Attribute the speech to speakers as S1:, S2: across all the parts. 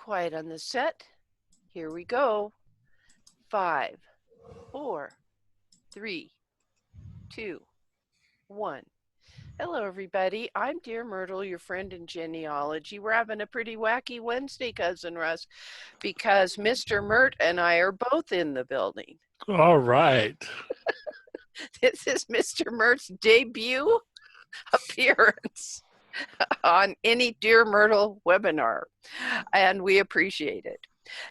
S1: quiet on the set. Here we go. 5, 4, 3, 2, 1. Hello, everybody. I'm Dear Myrtle, your friend in genealogy. We're having a pretty wacky Wednesday, Cousin Russ, because Mr. Mert and I are both in the building.
S2: All right.
S1: This is Mr. Mert's debut appearance on any Dear Myrtle webinar, and we appreciate it.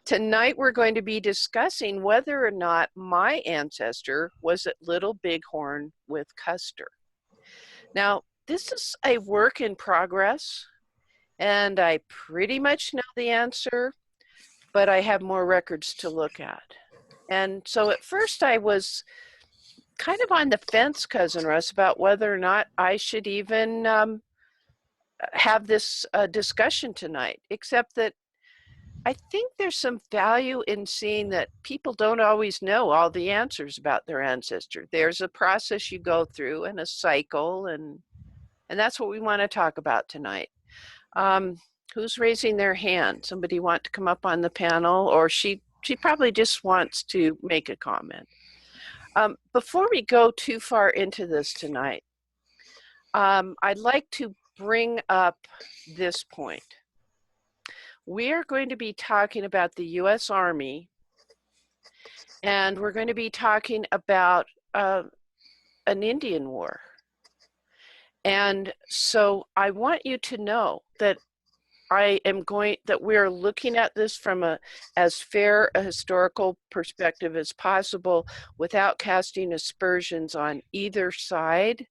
S1: Tonight, we're going to be discussing whether or not my ancestor was at Little Bighorn with Custer. Now, this is a work in progress, and I pretty much know the answer, but I have more records to look at. And so at first I was kind of on the fence, Cousin Russ, about whether or not I should even have this discussion tonight, except that I think there's some value in seeing that people don't always know all the answers about their ancestor. There's a process you go through and a cycle, and that's what we want to talk about tonight. Who's raising their hand? Somebody want to come up on the panel, or she probably just wants to make a comment. Before we go too far into this tonight, I'd like to bring up this point. We are going to be talking about the U.S. Army, and we're going to be talking about an Indian war. And so I want you to know that we're looking at this from as fair a historical perspective as possible without casting aspersions on either side,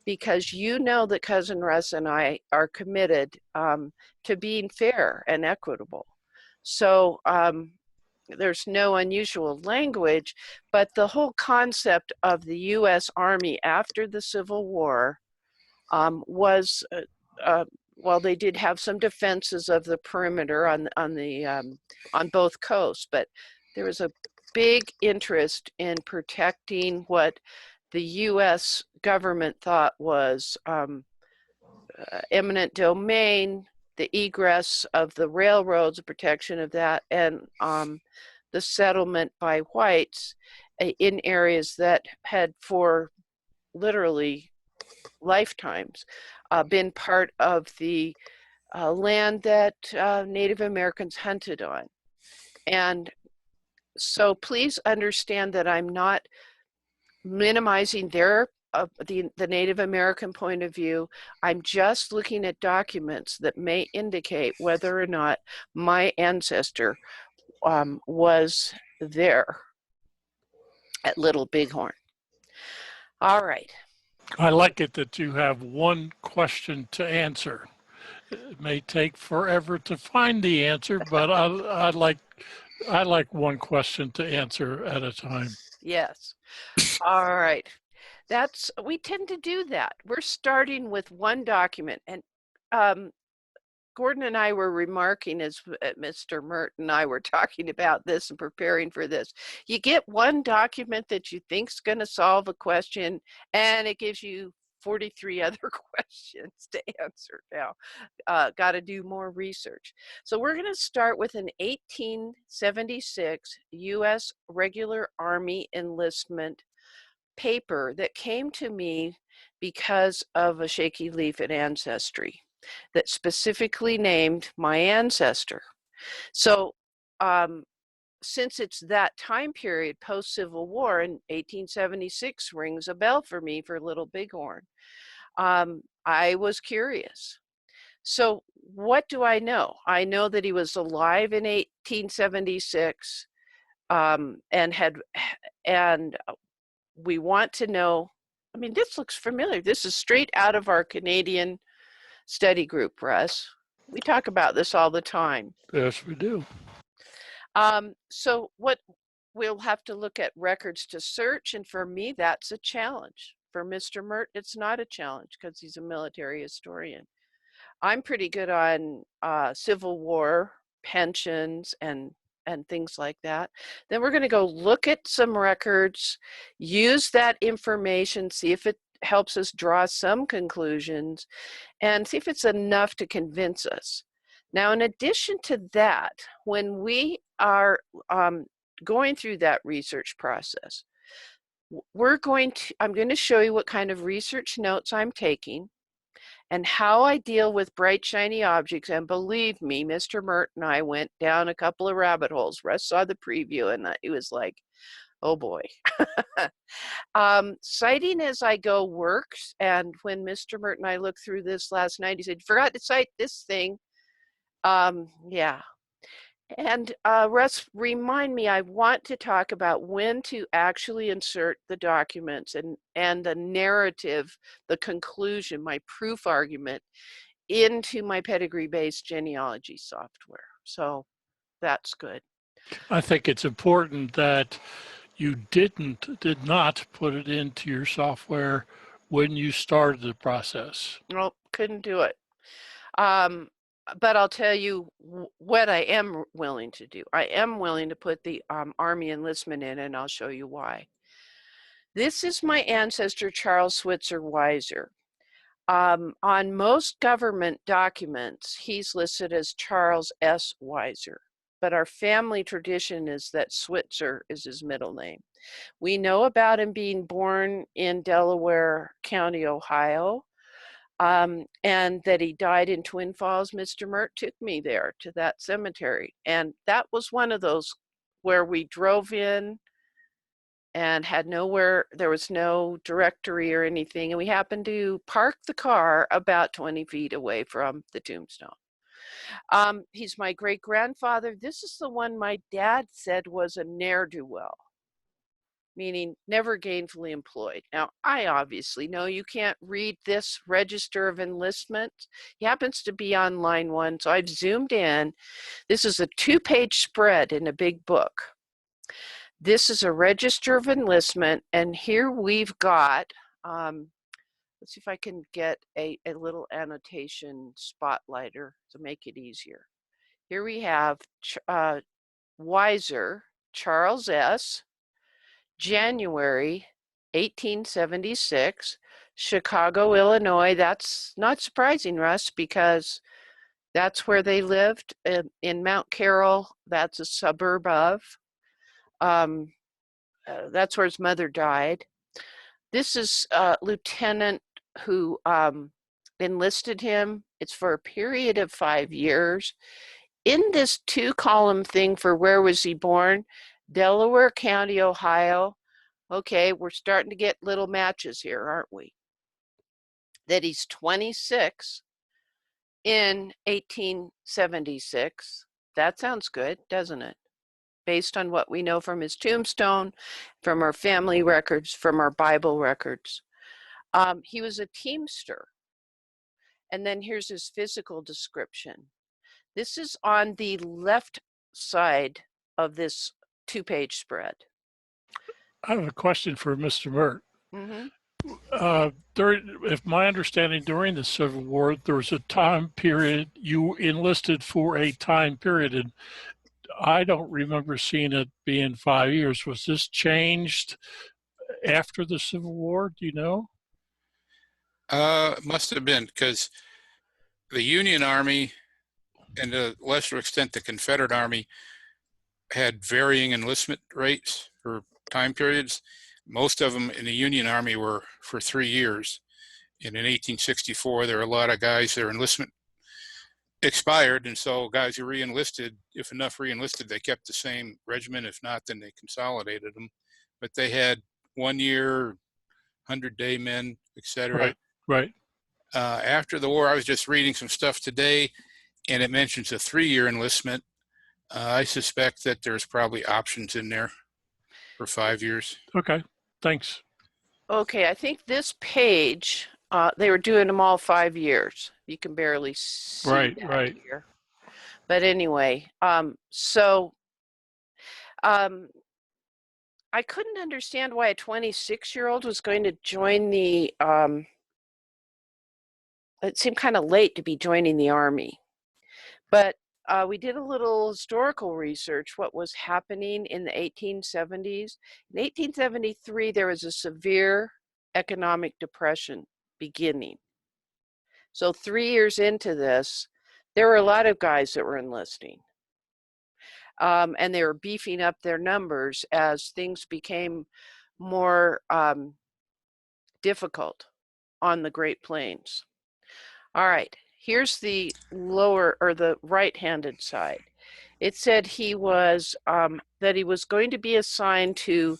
S1: because you know that Cousin Russ and I are committed to being fair and equitable. So there's no unusual language, but the whole concept of the U.S. Army after the Civil War was, well, they did have some defenses of the perimeter on both coasts, but there was a big interest in protecting what the U.S. government thought was eminent domain, the egress of the railroads, the protection of that, and the settlement by whites in areas that had for literally lifetimes been part of the land that Native Americans hunted on. And so please understand that I'm not minimizing the Native American point of view. I'm just looking at documents that may indicate whether or not my ancestor was there at Little Bighorn. All right.
S2: I like it that you have one question to answer. It may take forever to find the answer, but I like one question to answer at a time.
S1: Yes. All right. We tend to do that. We're starting with one document, and Gordon and I were remarking as Mr. Mert and I were talking about this and preparing for this. You get one document that you think's going to solve a question, and it gives you 43 other questions to answer now. Got to do more research. So we're going to start with an 1876 U.S. Regular Army enlistment paper that came to me because of a shaky leaf at Ancestry that specifically named my ancestor. So since it's that time period post-Civil War, in 1876 rings a bell for me for Little Bighorn. I was curious. So what do I know? I know that he was alive in 1876 and we want to know, I mean, this looks familiar. This is straight out of our Canadian study group, Russ. We talk about this all the time.
S2: Yes, we do.
S1: So what we'll have to look at records to search, and for me, that's a challenge. For Mr. Mert, it's not a challenge because he's a military historian. I'm pretty good on Civil War, pensions, and things like that. Then we're going to go look at some records, use that information, see if it helps us draw some conclusions, and see if it's enough to convince us Now, in addition to that, when we are going through that research process, I'm going to show you what kind of research notes I'm taking and how I deal with bright, shiny objects. And believe me, Mr. Mert and I went down a couple of rabbit holes. Russ saw the preview and it was like, oh boy. Citing as I go works. And when Mr. Mert and I looked through this last night, he said, forgot to cite this thing. Yeah. And Russ, remind me, I want to talk about when to actually insert the documents and the narrative, the conclusion, my proof argument into my pedigree-based genealogy software. So that's good.
S2: I think it's important that you did not put it into your software when you started the process.
S1: Nope, couldn't do it. But I'll tell you what I am willing to do. I am willing to put the Army enlistment in, and I'll show you why. This is my ancestor, Charles Switzer Weiser. On most government documents, he's listed as Charles S. Weiser, but our family tradition is that Switzer is his middle name. We know about him being born in Delaware County, Ohio, and that he died in Twin Falls. Mr. Mert took me there to that cemetery, and that was one of those where we drove in and had nowhere, there was no directory or anything, and we happened to park the car about 20 feet away from the tombstone. He's my great-grandfather. This is the one my dad said was a ne'er-do-well, meaning never gainfully employed. Now, I obviously know you can't read this register of enlistment. He happens to be on line 1, so I've zoomed in. This is a 2-page spread in a big book. This is a register of enlistment, and here we've got, let's see if I can get a little annotation spotlighter to make it easier. Here we have Weiser, Charles S., January 1876, Chicago, Illinois. That's not surprising, Russ, because that's where they lived in Mount Carroll. That's a suburb of. That's where his mother died. This is a lieutenant who enlisted him. It's for a period of 5 years. In this 2-column thing for where was he born, Delaware County, Ohio. Okay, we're starting to get little matches here, aren't we? That he's 26 in 1876. That sounds good, doesn't it? Based on what we know from his tombstone, from our family records, from our Bible records. He was a teamster. And then here's his physical description. This is on the left side of this 2-page spread.
S2: I have a question for Mr. Mert.
S1: Mm-hmm.
S2: If my understanding, during the Civil War, there was a time period you enlisted for a time period, and I don't remember seeing it being 5 years. Was this changed after the Civil War? Do you know?
S3: Must have been, because the Union Army, and to a lesser extent the Confederate Army, had varying enlistment rates or time periods. Most of them in the Union Army were for 3 years. And in 1864, there were a lot of guys, their enlistment expired, and so guys who re-enlisted, if enough re-enlisted, they kept the same regiment. If not, then they consolidated them. But they had 1 year, 100-day men, etc.
S2: Right.
S3: After the war, I was just reading some stuff today, and it mentions a 3-year enlistment. I suspect that there's probably options in there for 5 years.
S2: Okay, thanks.
S1: Okay, I think this page, they were doing them all 5 years. You can barely see that here. But anyway, I couldn't understand why a 26-year-old was going to join the, it seemed kind of late to be joining the Army. But we did a little historical research, what was happening in the 1870s. In 1873, there was a severe economic depression beginning. So 3 years into this, there were a lot of guys that were enlisting. And they were beefing up their numbers as things became more difficult on the Great Plains. All right, here's the lower or the right-handed side. It said he was that he was going to be assigned to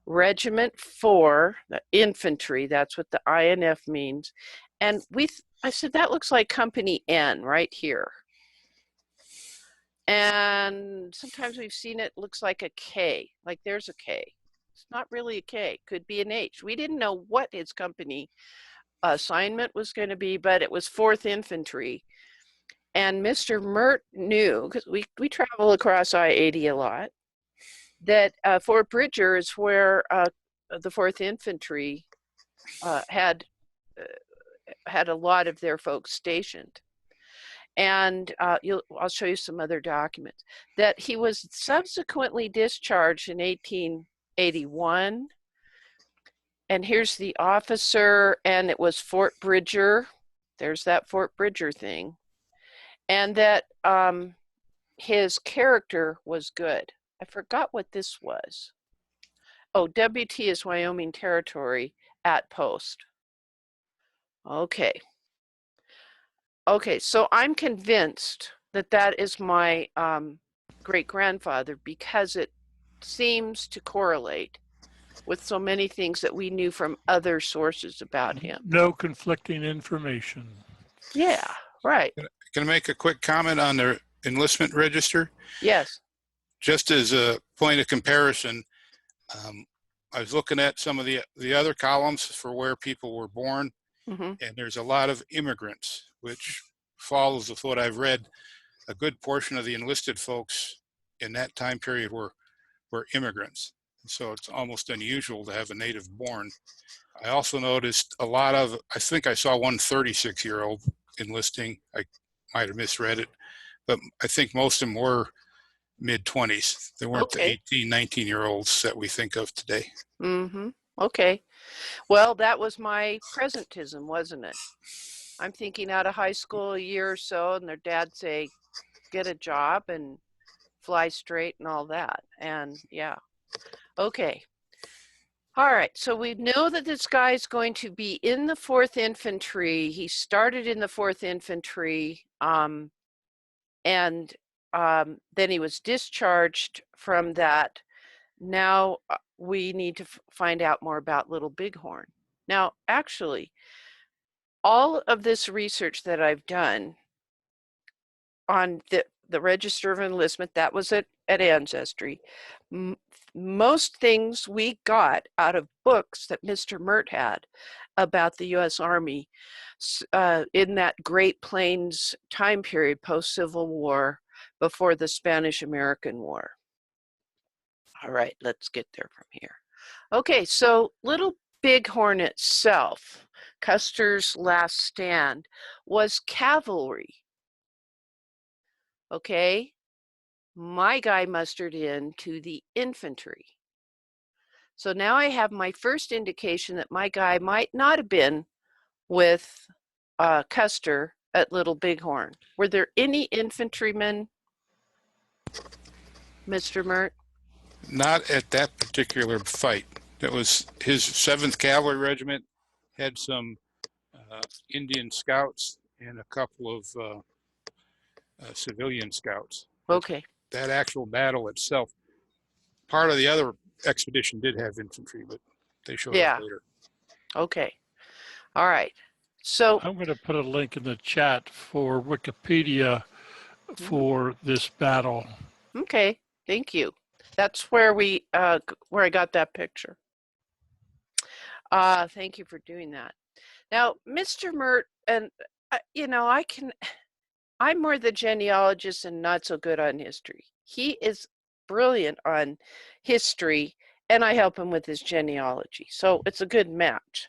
S1: Regiment 4, the infantry. That's what the INF means. And I said that looks like Company N right here. And sometimes we've seen it looks like a K, like there's a K. It's not really a K, could be an H. We didn't know what his company assignment was going to be, but it was 4th Infantry. And Mr. Mert knew, because we travel across I-80 a lot, that Fort Bridger is where the 4th Infantry had a lot of their folks stationed. And I'll show you some other documents, that he was subsequently discharged in 1881. And here's the officer, and it was Fort Bridger. There's that Fort Bridger thing. And that his character was good. I forgot what this was. Oh, WT is Wyoming Territory at post. Okay. Okay, so I'm convinced that that is my great-grandfather because it seems to correlate with so many things that we knew from other sources about him.
S2: No conflicting information.
S1: Yeah, right.
S3: Can I make a quick comment on their enlistment register?
S1: Yes.
S3: Just as a point of comparison, I was looking at some of the other columns for where people were born, and there's a lot of immigrants, which follows with what I've read. A good portion of the enlisted folks in that time period were immigrants. So it's almost unusual to have a native born. I also noticed a lot of, I think I saw one 36-year-old enlisting. I might have misread it, but I think most of them were mid-20s. They weren't the 18, 19-year-olds that we think of today.
S1: Okay. Well, that was my presentism, wasn't it? I'm thinking out of high school a year or so, and their dad say, get a job and fly straight and all that. And yeah. Okay. All right. So we know that this guy is going to be in the 4th Infantry. He started in the 4th Infantry, and then he was discharged from that. Now we need to find out more about Little Bighorn. Now, actually, all of this research that I've done on the Register of Enlistment, that was at Ancestry, most things we got out of books that Mr. Mert had about the U.S. Army in that Great Plains time period, post-Civil War, before the Spanish-American War. All right, let's get there from here. Okay, so Little Bighorn itself, Custer's last stand, was cavalry. Okay, my guy mustered in to the infantry. So now I have my first indication that my guy might not have been with Custer at Little Bighorn. Were there any infantrymen, Mr. Mert?
S3: Not at that particular fight. That was his 7th Cavalry Regiment, had some Indian scouts and a couple of civilian scouts.
S1: Okay.
S3: That actual battle itself, part of the other expedition did have infantry, but they showed up later.
S1: Okay. All right. So
S2: I'm going to put a link in the chat for Wikipedia for this battle.
S1: Okay. Thank you. That's where where I got that picture. Thank you for doing that. Now, Mr. Mert, and you know, I'm more the genealogist and not so good on history. He is brilliant on history, and I help him with his genealogy. So it's a good match.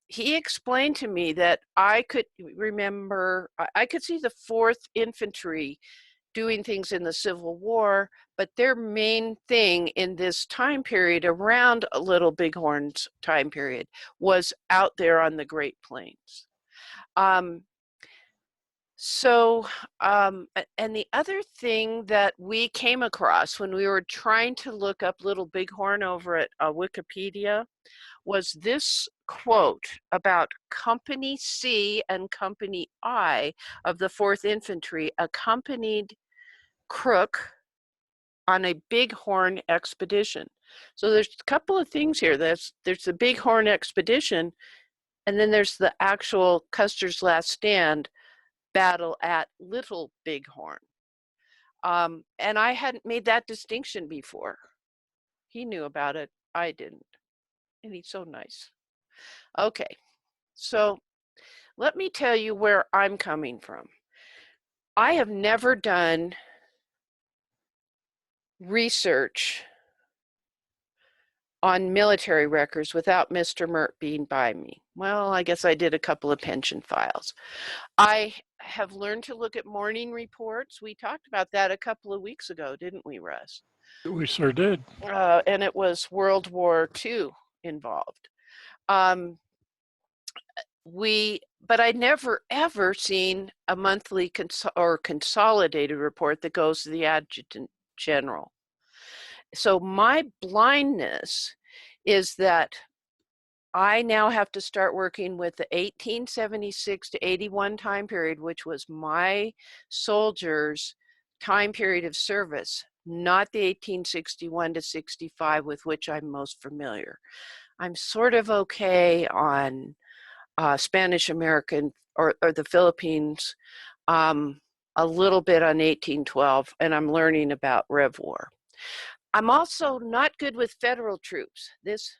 S1: He explained to me that I could remember, I could see the 4th Infantry doing things in the Civil War, but their main thing in this time period, around Little Bighorn's time period, was out there on the Great Plains. So, and the other thing that we came across when we were trying to look up Little Bighorn over at Wikipedia was this quote about Company C and Company I of the 4th Infantry accompanied Crook on a Bighorn expedition. So there's a couple of things here. There's the Bighorn expedition, and then there's the actual Custer's Last Stand battle at Little Bighorn. And I hadn't made that distinction before. He knew about it. I didn't. And he's so nice. Okay, so let me tell you where I'm coming from. I have never done research on military records without Mr. Mert being by me. Well, I guess I did a couple of pension files. I have learned to look at morning reports. We talked about that a couple of weeks ago, didn't we, Russ?
S2: We sure did.
S1: And it was World War II involved. But I'd never ever seen a monthly or consolidated report that goes to the adjutant general. So my blindness is that I now have to start working with the 1876 to 81 time period, which was my soldiers' time period of service, not the 1861 to 65 with which I'm most familiar. I'm sort of okay on Spanish American or the Philippines, a little bit on 1812, and I'm learning about Rev War. I'm also not good with federal troops. This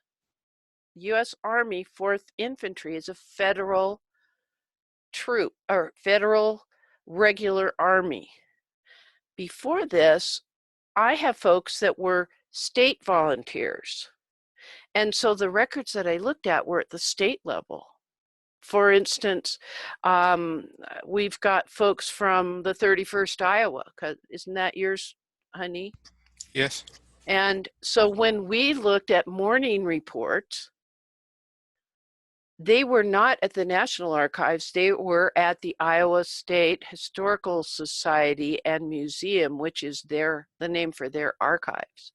S1: U.S. Army 4th Infantry is a federal troop or federal regular army. Before this, I have folks that were state volunteers. And so the records that I looked at were at the state level. For instance, we've got folks from the 31st Iowa. Isn't that yours, honey?
S3: Yes.
S1: And so when we looked at morning reports, they were not at the National Archives. They were at the Iowa State Historical Society and Museum, which is the name for their archives.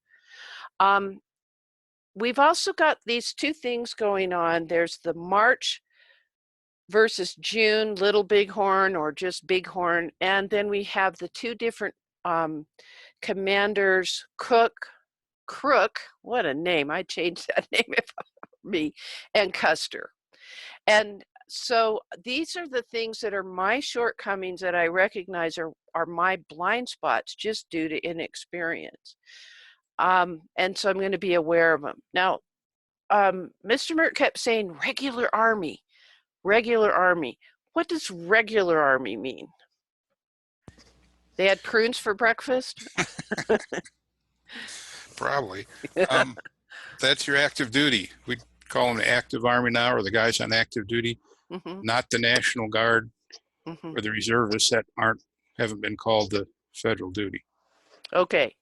S1: We've also got these two things going on. There's the March versus June, Little Bighorn or just Bighorn. And then we have the two different commanders, Crook, what a name, I changed that name if me, and Custer. And so these are the things that are my shortcomings that I recognize are my blind spots just due to inexperience. And so I'm going to be aware of them. Now, Mr. Mert kept saying regular army. Regular army. What does regular army mean? They had prunes for breakfast?
S3: Probably. That's your active duty. We call them the active army now, or the guys on active duty, not the National Guard or the reservists that haven't been called to federal duty. Okay.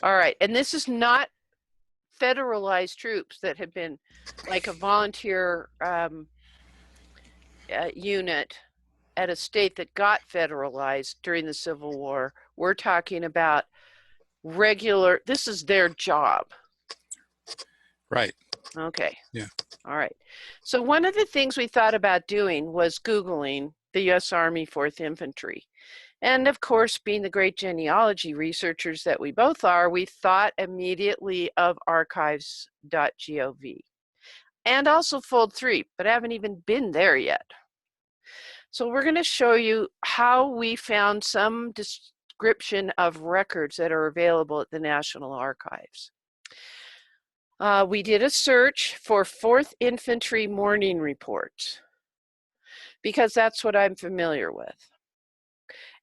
S1: All right. And this is not federalized troops that have been like a volunteer unit at a state that got federalized during the Civil War. We're talking about regular, this is their job.
S3: Right.
S1: Okay.
S3: Yeah.
S1: All right. So one of the things we thought about doing was Googling the U.S. Army 4th Infantry. And of course, being the great genealogy researchers that we both are, we thought immediately of archives.gov and also Fold 3, but I haven't even been there yet. So we're going to show you how we found some description of records that are available at the National Archives. We did a search for 4th Infantry morning reports because that's what I'm familiar with.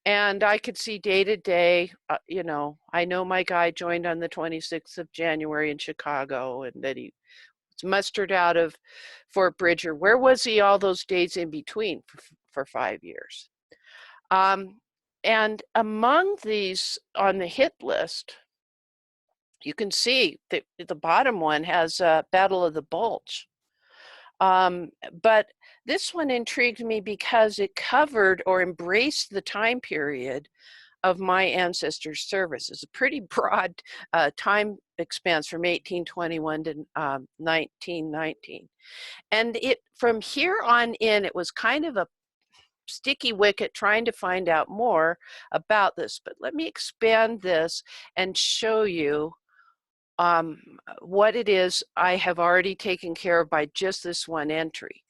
S1: And I could see day to day, you know, I know my guy joined on the 26th of January in Chicago and that he was mustered out of Fort Bridger. Where was he all those days in between for 5 years? And among these on the hit list, you can see that the bottom one has Battle of the Bulge. But This one intrigued me because it covered or embraced the time period of my ancestors' service. It's a pretty broad time expanse from 1821 to 1919. And it, from here on in, it was kind of a sticky wicket trying to find out more about this. But let me expand this and show you what it is I have already taken care of by just this one entry.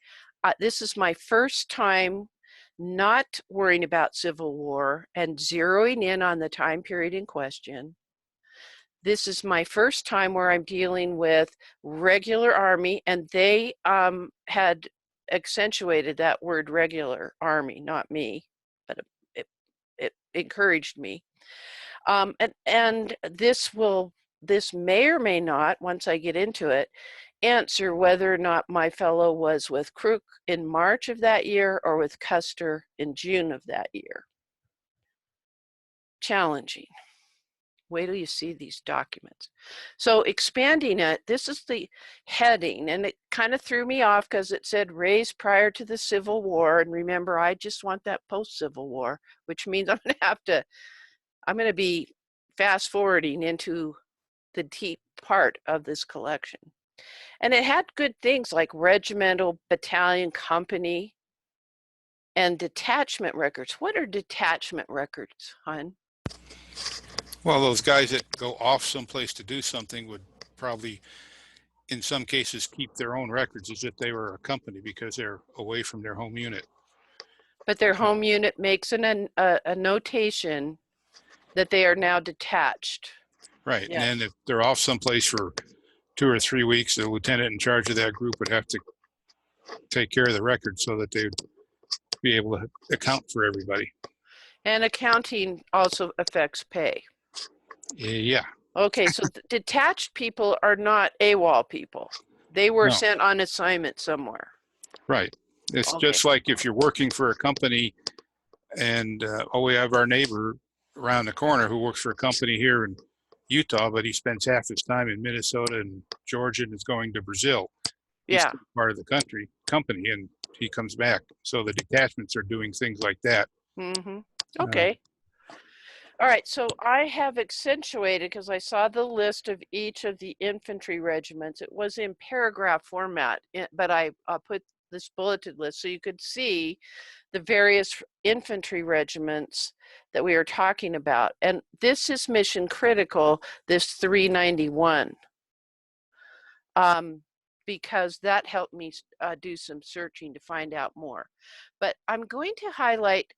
S1: This is my first time not worrying about Civil War and zeroing in on the time period in question. This is my first time where I'm dealing with regular Army, and they had accentuated that word regular Army, not me, but it encouraged me. And this may or may not, once I get into it, answer whether or not my fellow was with Crook in March of that year or with Custer in June of that year. Challenging. Wait till you see these documents. So expanding it, this is the heading, and it kind of threw me off because it said raised prior to the Civil War. And remember, I just want that post-Civil War, which means I'm going to be fast forwarding into the deep part of this collection. And it had good things like regimental, battalion, company, and detachment records. What are detachment records, hon?
S3: Well, those guys that go off someplace to do something would probably, in some cases, keep their own records as if they were a company because they're away from their home unit.
S1: But their home unit makes a notation that they are now detached.
S3: Right.
S1: Yes.
S3: And then if they're off someplace for 2 or 3 weeks, the lieutenant in charge of that group would have to take care of the records so that they'd be able to account for everybody.
S1: And accounting also affects pay.
S3: Yeah.
S1: Okay, so detached people are not AWOL people. They were sent on assignment somewhere.
S3: Right. It's
S1: Okay.
S3: just like if you're working for a company and we have our neighbor around the corner who works for a company here in Utah, but he spends half his time in Minnesota and Georgia and is going to Brazil. He's
S1: Yeah.
S3: part of the company, and he comes back. So the detachments are doing things like that.
S1: Mm-hmm. Okay. All right, so I have accentuated because I saw the list of each of the infantry regiments. It was in paragraph format, but I put this bulleted list so you could see the various infantry regiments that we are talking about. And this is mission critical, this 391, because that helped me do some searching to find out more. But I'm going to highlight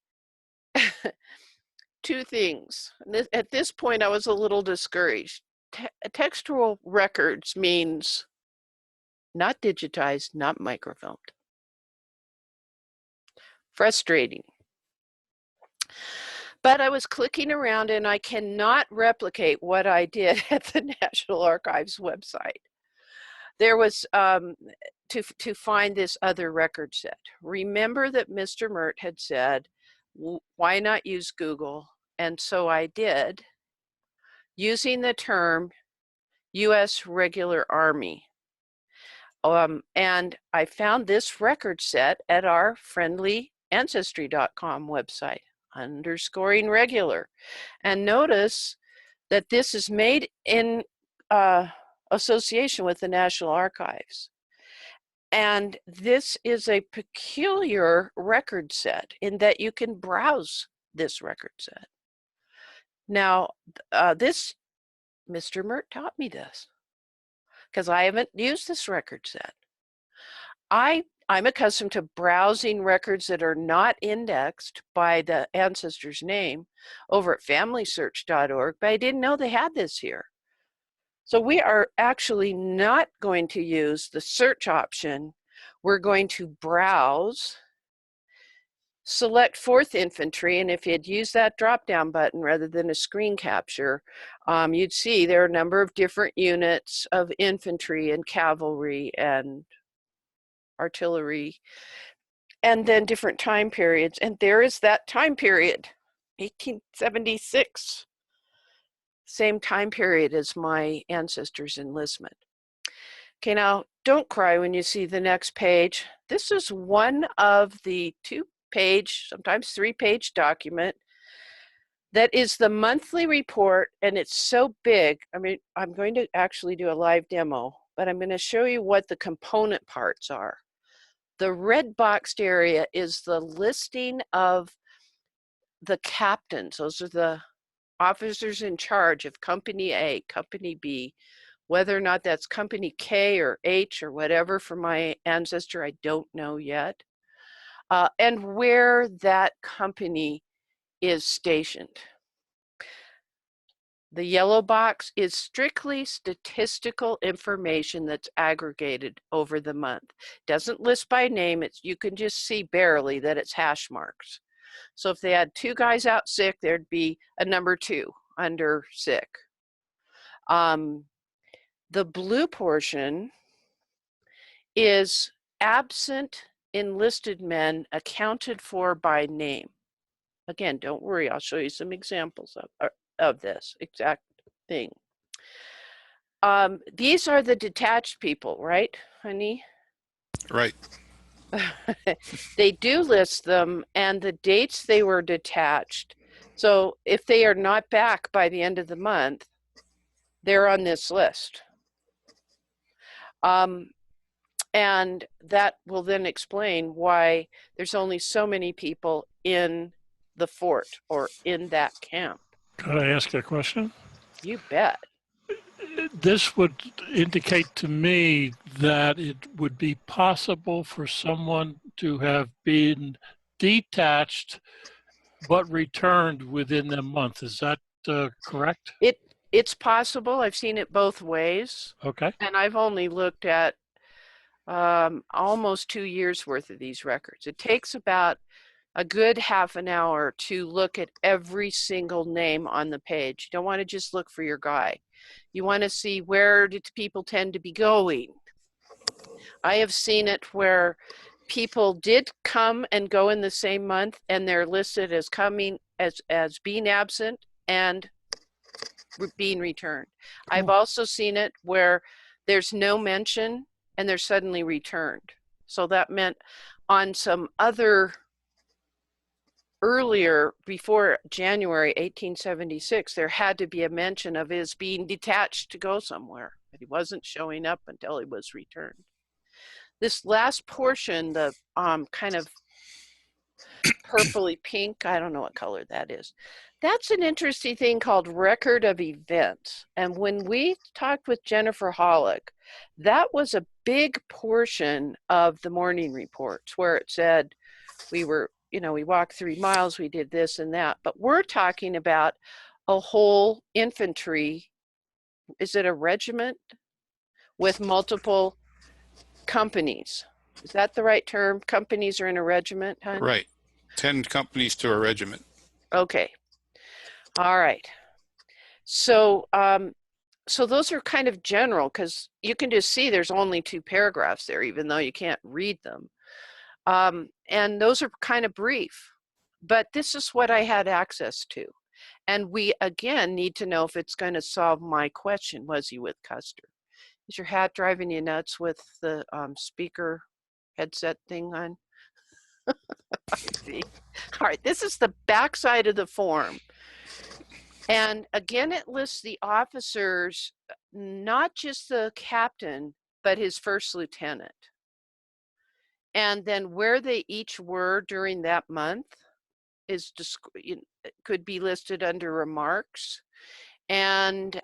S1: two things. At this point, I was a little discouraged. Textual records means not digitized, not microfilmed. Frustrating. But I was clicking around and I cannot replicate what I did at the National Archives website. There was, to find this other record set. Remember that Mr. Mert had said, why not use Google? And so I did, using the term U.S. Regular Army. And I found this record set at our friendly Ancestry.com website, underscoring regular. And notice that this is made in association with the National Archives. And this is a peculiar record set in that you can browse this record set. Now, Mr. Mert taught me this because I haven't used this record set. I'm accustomed to browsing records that are not indexed by the ancestor's name over at familysearch.org, but I didn't know they had this here. So we are actually not going to use the search option. We're going to browse, select 4th Infantry, and if you'd use that drop-down button rather than a screen capture, you'd see there are a number of different units of infantry and cavalry and artillery, and then different time periods. And there is that time period, 1876. Same time period as my ancestors' enlistment. Okay, now don't cry when you see the next page. This is one of the 2-page, sometimes 3-page document that is the monthly report, and it's so big. I mean, I'm going to actually do a live demo, but I'm going to show you what the component parts are. The red boxed area is the listing of the captains. Those are the officers in charge of Company A, Company B. Whether or not that's Company K or H or whatever for my ancestor, I don't know yet. And where that company is stationed. The yellow box is strictly statistical information that's aggregated over the month. Doesn't list by name. You can just see barely that it's hash marks. So if they had 2 guys out sick, there'd be a number 2 under sick. The blue portion is absent enlisted men accounted for by name. Again, don't worry, I'll show you some examples of this exact thing. These are the detached people, right, honey?
S3: Right.
S1: They do list them and the dates they were detached. So if they are not back by the end of the month, they're on this list. And that will then explain why there's only so many people in the fort or in that camp.
S2: Could I ask a question?
S1: You bet.
S2: This would indicate to me that it would be possible for someone to have been detached but returned within the month. Is that correct?
S1: It's possible. I've seen it both ways.
S2: Okay.
S1: And I've only looked at almost 2 years worth of these records. It takes about a good half an hour to look at every single name on the page. You don't want to just look for your guy. You want to see where do people tend to be going. I have seen it where people did come and go in the same month and they're listed as coming as being absent and being returned.
S2: Cool.
S1: I've also seen it where there's no mention and they're suddenly returned. So that meant on some other earlier, before January 1876, there had to be a mention of his being detached to go somewhere, but he wasn't showing up until he was returned. This last portion, the kind of purpley pink, I don't know what color that is. That's an interesting thing called record of events. And when we talked with Jennifer Hollick, that was a big portion of the morning reports where it said we were, we walked 3 miles, we did this and that. But we're talking about a whole infantry, is it a regiment with multiple companies? Is that the right term? Companies are in a regiment, hon?
S3: Right. 10 companies to a regiment.
S1: Okay. All right. So, so those are kind of general because you can just see there's only 2 paragraphs there, even though you can't read them. And those are kind of brief, but this is what I had access to. And we, again, need to know if it's going to solve my question, was he with Custer? Is your hat driving you nuts with the speaker headset thing on? See? All right, this is the back side of the form. And again, it lists the officers, not just the captain, but his first lieutenant. And then where they each were during that month is could be listed under remarks and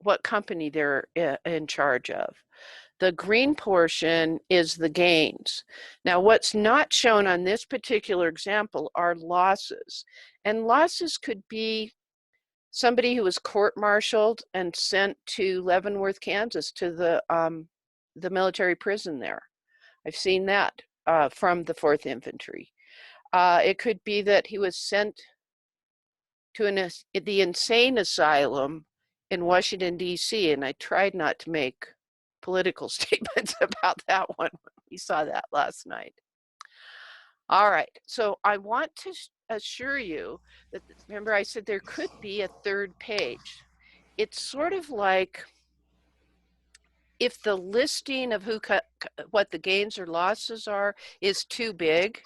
S1: what company they're in charge of. The green portion is the gains. Now, what's not shown on this particular example are losses. And losses could be somebody who was court-martialed and sent to Leavenworth, Kansas to the military prison there. I've seen that from the 4th Infantry. It could be that he was sent to the insane asylum in Washington, D.C., and I tried not to make political statements about that one. We saw that last night. All right, so I want to assure you that, remember I said there could be a 3rd page. It's sort of like if the listing of what the gains or losses are is too big,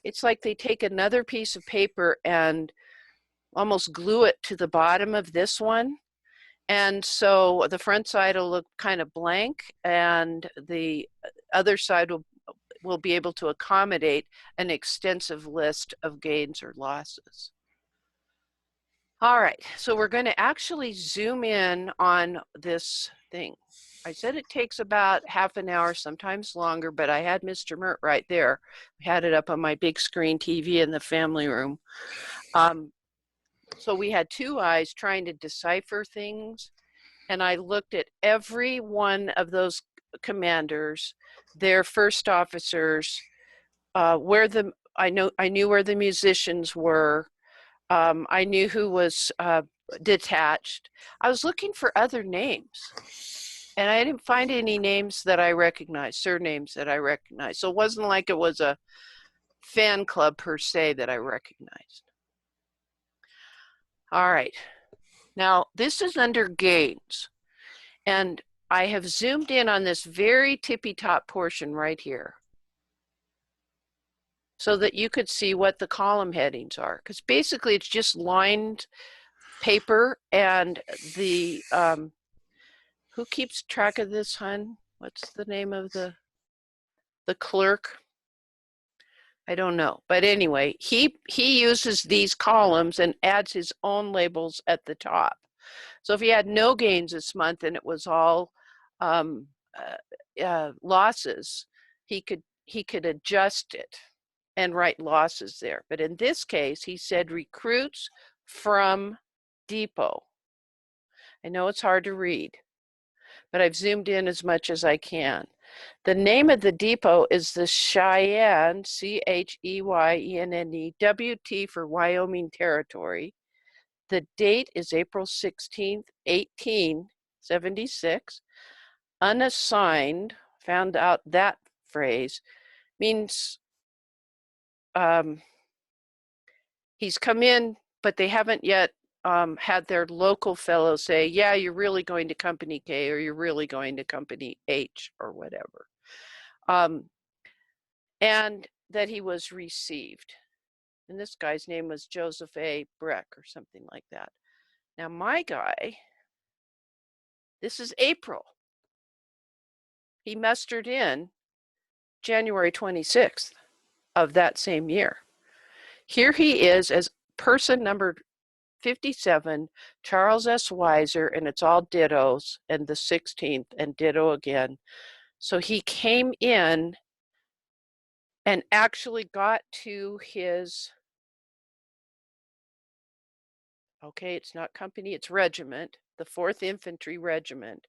S1: it's like they take another piece of paper and almost glue it to the bottom of this one. And so the front side will look kind of blank, and the other side will be able to accommodate an extensive list of gains or losses. All right, so we're going to actually zoom in on this thing. I said it takes about half an hour, sometimes longer, but I had Mr. Mert right there. I had it up on my big screen TV in the family room. So we had two eyes trying to decipher things, and I looked at every one of those commanders, their first officers, I knew where the musicians were. I knew who was detached. I was looking for other names, and I didn't find any names that I recognized, surnames that I recognized. So it wasn't like it was a fan club per se that I recognized. All right, now this is under gains, and I have zoomed in on this very tippy top portion right here so that you could see what the column headings are, because basically it's just lined paper, and the who keeps track of this, hun? What's the name of the clerk? I don't know, but anyway, he uses these columns and adds his own labels at the top. So if he had no gains this month and it was all losses, he could adjust it and write losses there. But in this case, he said recruits from depot. I know it's hard to read, but I've zoomed in as much as I can. The name of the depot is the Cheyenne, Cheyenne, WT for Wyoming Territory. The date is April 16th, 1876. Unassigned, found out that phrase, means he's come in, but they haven't yet had their local fellow say, yeah, you're really going to Company K, or you're really going to Company H, or whatever. And that he was received. And this guy's name was Joseph A. Breck, or something like that. Now my guy, this is April. He mustered in January 26th of that same year. Here he is as person number 57, Charles S. Weiser, and it's all dittos, and the 16th, and ditto again. So he came in and actually got to his, okay, it's not company, it's regiment, the 4th Infantry Regiment,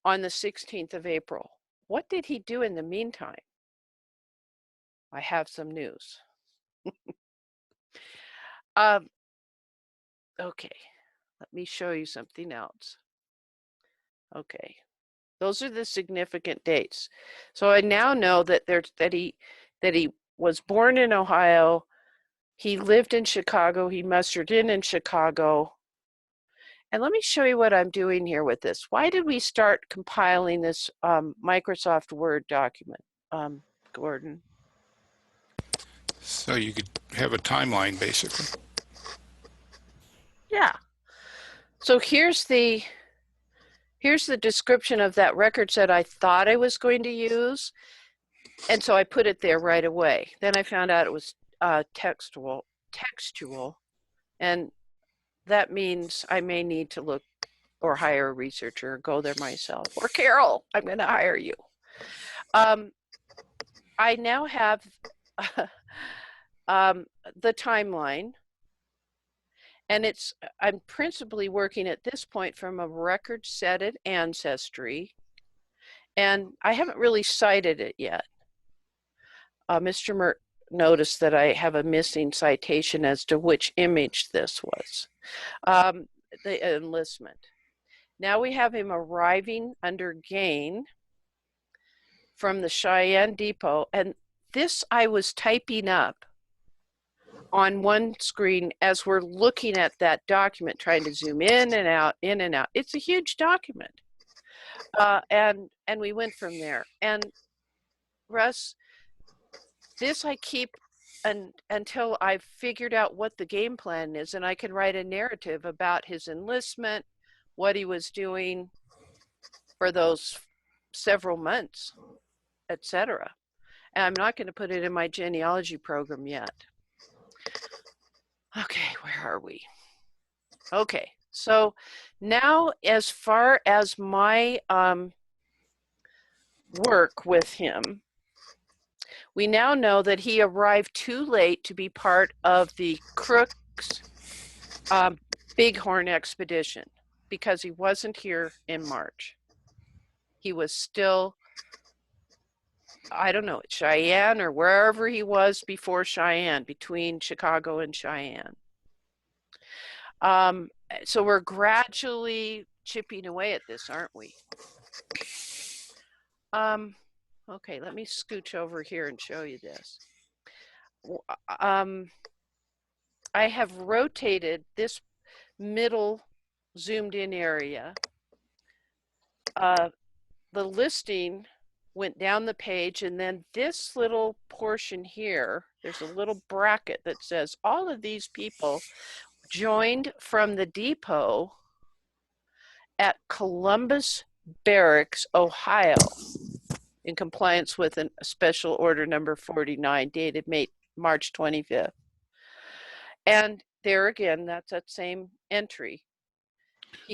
S1: on the 16th of April. What did he do in the meantime? I have some news. Okay, let me show you something else. Okay, those are the significant dates. So I now know that he was born in Ohio. He lived in Chicago. He mustered in Chicago. And let me show you what I'm doing here with this. Why did we start compiling this Microsoft Word document, Gordon?
S3: So you could have a timeline, basically.
S1: Yeah. So here's the description of that record set I thought I was going to use. And so I put it there right away. Then I found out it was textual, and that means I may need to look or hire a researcher, or go there myself. Or Carol, I'm going to hire you. I now have the timeline, and I'm principally working at this point from a record set at Ancestry, and I haven't really cited it yet. Mr. Mert noticed that I have a missing citation as to which image this was, the enlistment. Now we have him arriving under gain from the Cheyenne Depot, and this I was typing up on one screen as we're looking at that document, trying to zoom in and out, in and out. It's a huge document. And we went from there. And Russ, this I keep until I've figured out what the game plan is, and I can write a narrative about his enlistment, what he was doing for those several months, etc. And I'm not going to put it in my genealogy program yet. Okay, where are we? Okay, so now as far as my work with him, we now know that he arrived too late to be part of the Crook's Bighorn expedition because he wasn't here in March. He was still, I don't know, at Cheyenne or wherever he was before Cheyenne, between Chicago and Cheyenne. So we're gradually chipping away at this, aren't we? Okay, let me scooch over here and show you this. I have rotated this middle zoomed in area. The listing went down the page, and then this little portion here, there's a little bracket that says all of these people joined from the depot at Columbus Barracks, Ohio, in compliance with a special order number 49 dated March 25th. And there again, that's that same entry.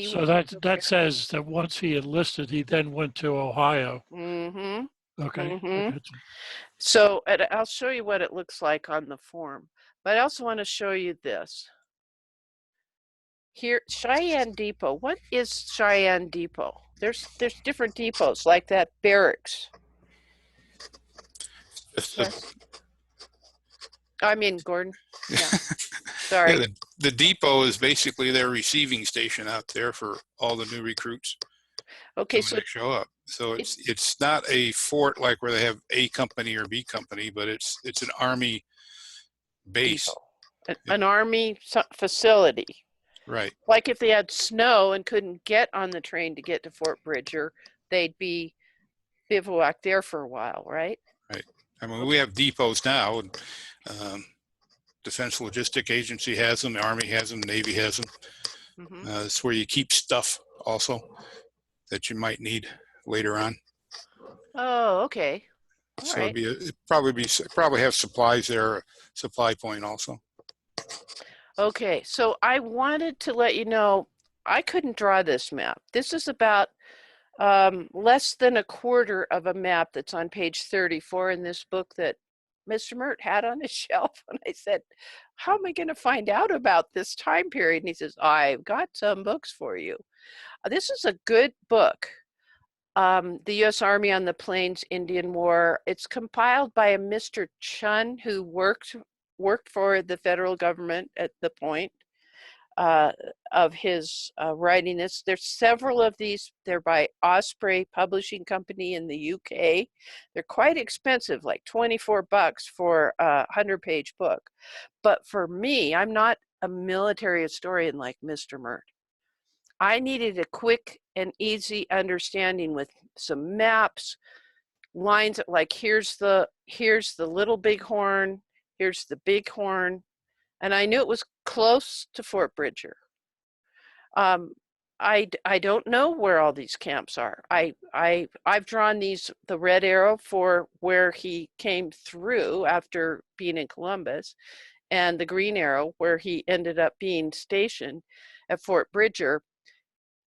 S2: So that says that once he enlisted, he then went to Ohio.
S1: Mm-hmm.
S2: Okay.
S1: Mm-hmm. So I'll show you what it looks like on the form, but I also want to show you this. Here, Cheyenne Depot. What is Cheyenne Depot? There's different depots like that barracks. Yes. I mean, Gordon. Yeah. Sorry.
S3: Yeah, the depot is basically their receiving station out there for all the new recruits.
S1: Okay, so
S3: show up. So it's not a fort like where they have A company or B company, but it's an Army base.
S1: An Army facility.
S3: Right.
S1: Like if they had snow and couldn't get on the train to get to Fort Bridger, they'd be bivouacked there for a while, right?
S3: Right. I mean, we have depots now. And, Defense Logistic Agency has them. The Army has them. Navy has them. Mm-hmm. It's where you keep stuff also that you might need later on.
S1: Oh, okay. All
S3: so
S1: right.
S3: It'd probably have supplies there, supply point also.
S1: Okay, so I wanted to let you know I couldn't draw this map. This is about less than a quarter of a map that's on page 34 in this book that Mr. Mert had on his shelf. And I said, how am I going to find out about this time period? And he says, I've got some books for you. This is a good book. The U.S. Army on the Plains Indian War. It's compiled by a Mr. Chun who worked for the federal government at the point of his writing this. There's several of these. They're by Osprey Publishing Company in the UK. They're quite expensive, like $24 for a 100-page book. But for me, I'm not a military historian like Mr. Mert. I needed a quick and easy understanding with some maps, lines like here's the little Bighorn, here's the Bighorn, and I knew it was close to Fort Bridger. I don't know where all these camps are. I've drawn the red arrow for where he came through after being in Columbus, and the green arrow where he ended up being stationed at Fort Bridger.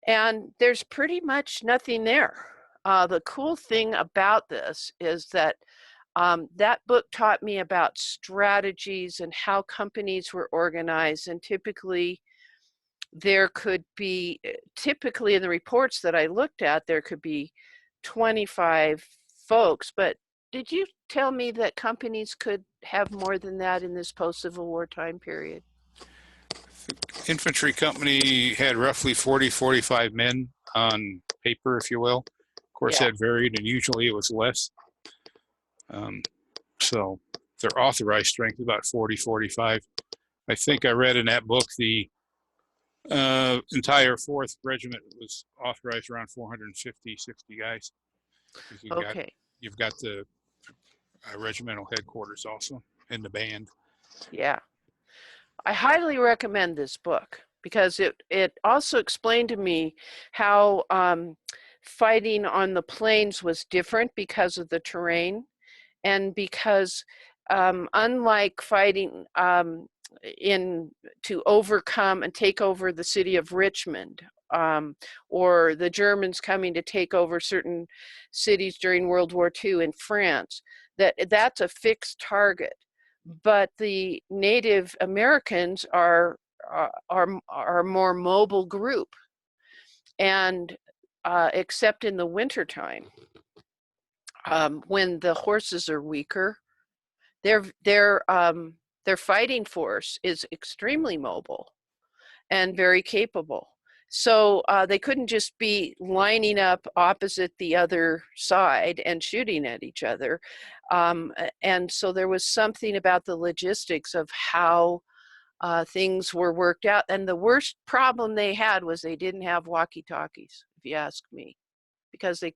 S1: And there's pretty much nothing there. The cool thing about this is that that book taught me about strategies and how companies were organized. And typically there could be, typically in the reports that I looked at, there could be 25 folks. But did you tell me that companies could have more than that in this post-Civil War time period?
S3: Infantry company had roughly 45 men on paper, if you will. Of course, that varied, and usually it was less. So their authorized strength is about 45. I think I read in that book the Entire 4th Regiment was authorized around 450, 60 guys.
S1: Okay.
S3: You've got the regimental headquarters also and the band.
S1: Yeah. I highly recommend this book because it also explained to me how fighting on the plains was different because of the terrain, and because unlike fighting to overcome and take over the city of Richmond, or the Germans coming to take over certain cities during World War II in France, that's a fixed target. But the Native Americans are a more mobile group, and except in the wintertime, when the horses are weaker, their fighting force is extremely mobile and very capable. So they couldn't just be lining up opposite the other side and shooting at each other. And so there was something about the logistics of how things were worked out. And the worst problem they had was they didn't have walkie-talkies, if you ask me, because they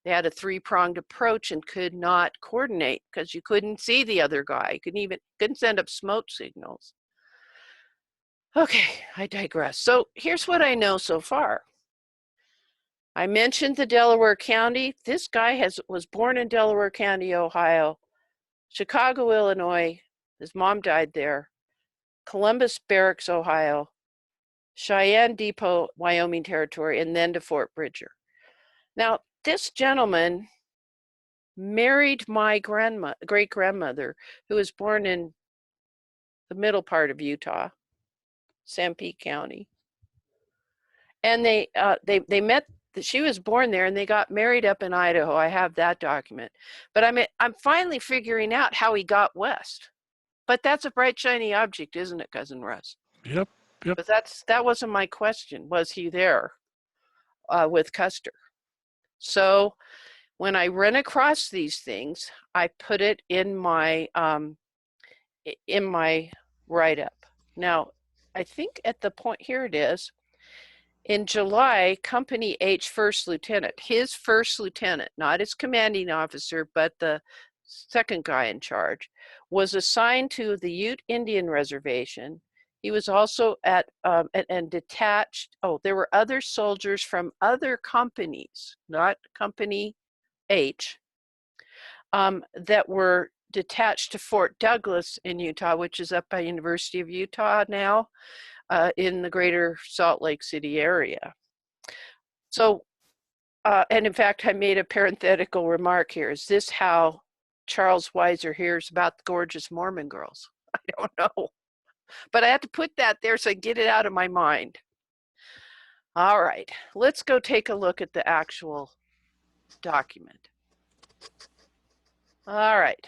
S1: had a three-pronged approach and could not coordinate because you couldn't see the other guy. Couldn't send up smoke signals. Okay, I digress. So here's what I know so far. I mentioned the Delaware County. This guy was born in Delaware County, Ohio, Chicago, Illinois. His mom died there. Columbus Barracks, Ohio, Cheyenne Depot, Wyoming Territory, and then to Fort Bridger. Now, this gentleman married my great-grandmother, who was born in the middle part of Utah, Sanpete County. And they met. She was born there, and they got married up in Idaho. I have that document. But I'm finally figuring out how he got west. But that's a bright, shiny object, isn't it, Cousin Russ?
S2: Yep.
S1: But that wasn't my question. Was he there with Custer? So when I run across these things, I put it in my write-up. Now, I think at the point, here it is. In July, Company H First Lieutenant, his first lieutenant, not his commanding officer, but the second guy in charge, was assigned to the Ute Indian Reservation. He was also and detached. Oh, there were other soldiers from other companies, not Company H, that were detached to Fort Douglas in Utah, which is up by University of Utah now, in the greater Salt Lake City area. So, and in fact, I made a parenthetical remark here. Is this how Charles Weiser hears about the gorgeous Mormon girls? I don't know. But I had to put that there so I get it out of my mind. All right, let's go take a look at the actual document. All right,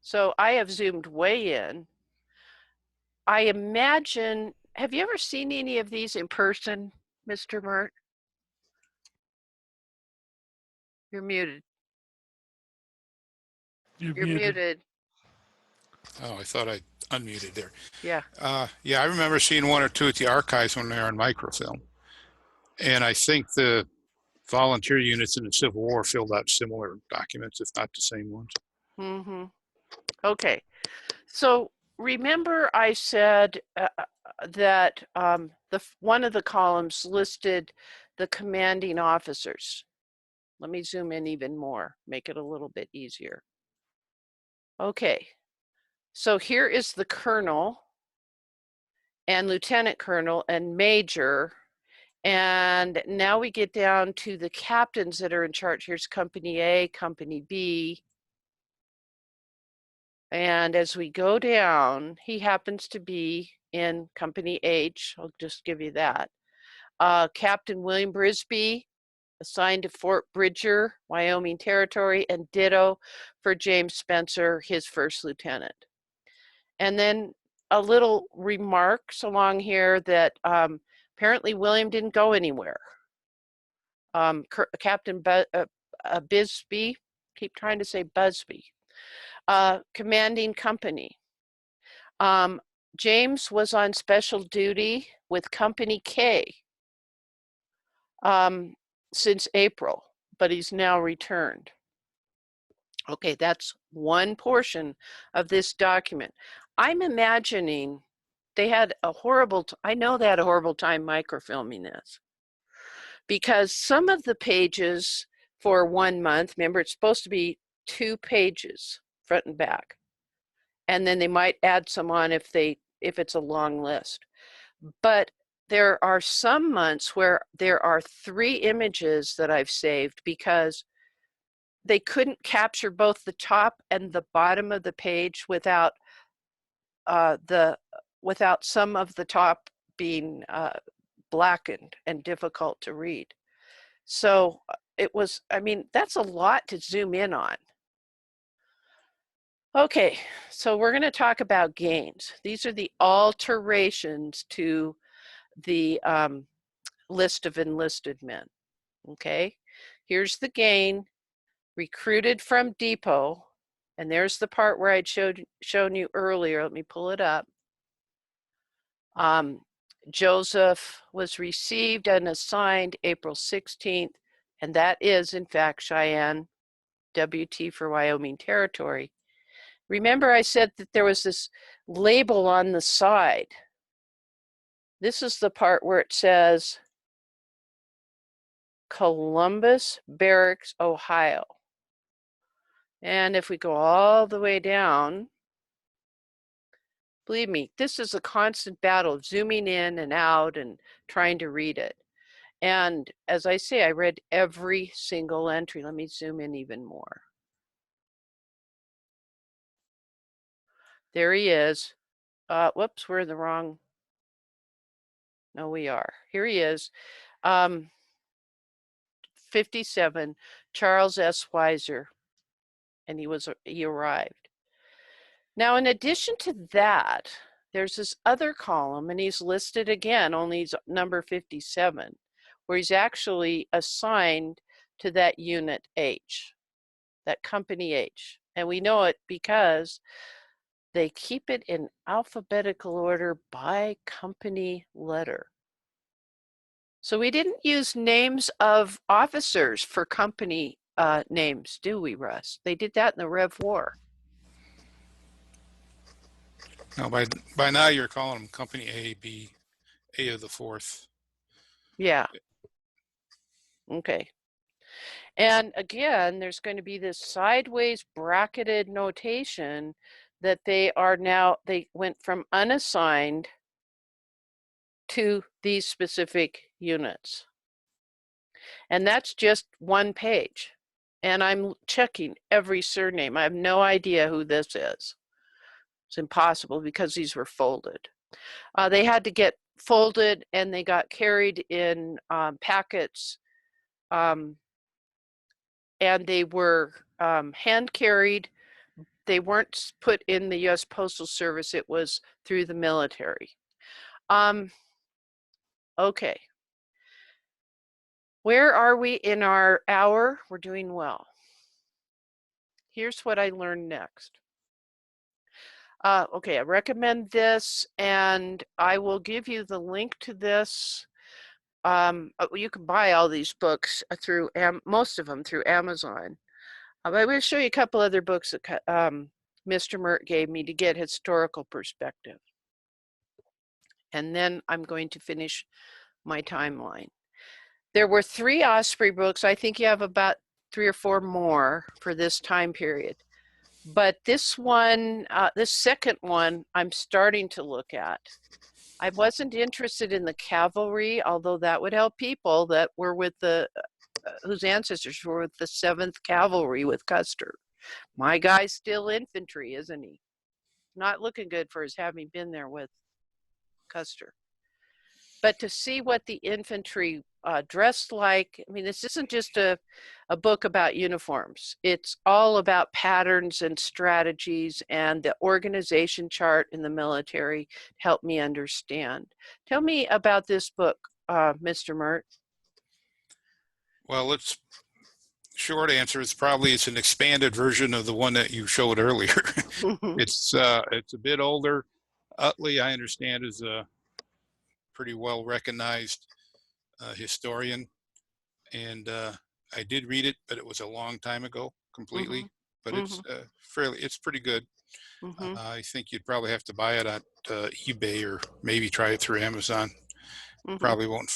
S1: so I have zoomed way in. I imagine, have you ever seen any of these in person, Mr. Mert? You're muted. You're muted.
S3: Oh, I thought I unmuted there.
S1: Yeah.
S3: Yeah, I remember seeing one or two at the archives when they were on microfilm. And I think the volunteer units in the Civil War filled out similar documents, if not the same ones.
S1: Mm-hmm. Okay. So remember I said that one of the columns listed the commanding officers. Let me zoom in even more, make it a little bit easier. Okay. So here is the colonel and lieutenant colonel and major. And now we get down to the captains that are in charge. Here's Company A, Company B. And as we go down, he happens to be in Company H. I'll just give you that. Captain William Brisby, assigned to Fort Bridger, Wyoming Territory, and ditto for James Spencer, his first lieutenant. And then a little remarks along here that apparently William didn't go anywhere. Captain Bisbee, keep trying to say Busby, commanding company. James was on special duty with Company K since April, but he's now returned. Okay, that's one portion of this document. I'm imagining they had a horrible, I know they had a horrible time microfilming this, because some of the pages for 1 month, remember it's supposed to be 2 pages, front and back. And then they might add some on if it's a long list. But there are some months where there are 3 images that I've saved because they couldn't capture both the top and the bottom of the page without some of the top being blackened and difficult to read. So it was, I mean, that's a lot to zoom in on. Okay, so we're going to talk about gains. These are the alterations to the list of enlisted men. Okay, here's the gain: recruited from depot, and there's the part where I'd shown you earlier. Let me pull it up. Joseph was received and assigned April 16th, and that is in fact Cheyenne, WT for Wyoming Territory. Remember I said that there was this label on the side. This is the part where it says Columbus Barracks, Ohio. And if we go all the way down, believe me, this is a constant battle of zooming in and out and trying to read it. And as I say, I read every single entry. Let me zoom in even more. There he is. Whoops, we're in the wrong. No, we are. Here he is. 57, Charles S. Weiser, and he arrived. Now, in addition to that, there's this other column, and he's listed again, only he's number 57, where he's actually assigned to that unit H, that company H. And we know it because they keep it in alphabetical order by company letter. So we didn't use names of officers for company names, do we, Russ? They did that in the Rev War.
S3: No, by now you're calling them Company A, B, A of the 4th.
S1: Yeah. Okay. And again, there's going to be this sideways bracketed notation that they went from unassigned to these specific units. And that's just 1 page. And I'm checking every surname. I have no idea who this is. It's impossible because these were folded. They had to get folded and they got carried in packets, and they were hand carried. They weren't put in the U.S. Postal Service. It was through the military. Okay. Where are we in our hour? We're doing well. Here's what I learned next. Okay, I recommend this, and I will give you the link to this. You can buy all these books through, most of them through Amazon. I'm going to show you a couple other books that Mr. Mert gave me to get historical perspective. And then I'm going to finish my timeline. There were 3 Osprey books. I think you have about 3 or 4 more for this time period. But this one, this second one, I'm starting to look at. I wasn't interested in the cavalry, although that would help people that were with whose ancestors were with the 7th Cavalry with Custer. My guy's still infantry, isn't he? Not looking good for his having been there with Custer. But to see what the infantry dressed like, I mean, this isn't just a book about uniforms. It's all about patterns and strategies, and the organization chart in the military helped me understand. Tell me about this book, Mr. Mert.
S3: Well, short answer is probably it's an expanded version of the one that you showed earlier. It's a bit older. Utley, I understand, is pretty well recognized historian. And I did read it, but it was a long time ago completely. But it's it's pretty good. I think you'd probably have to buy it at eBay or maybe try it through Amazon. Probably won't,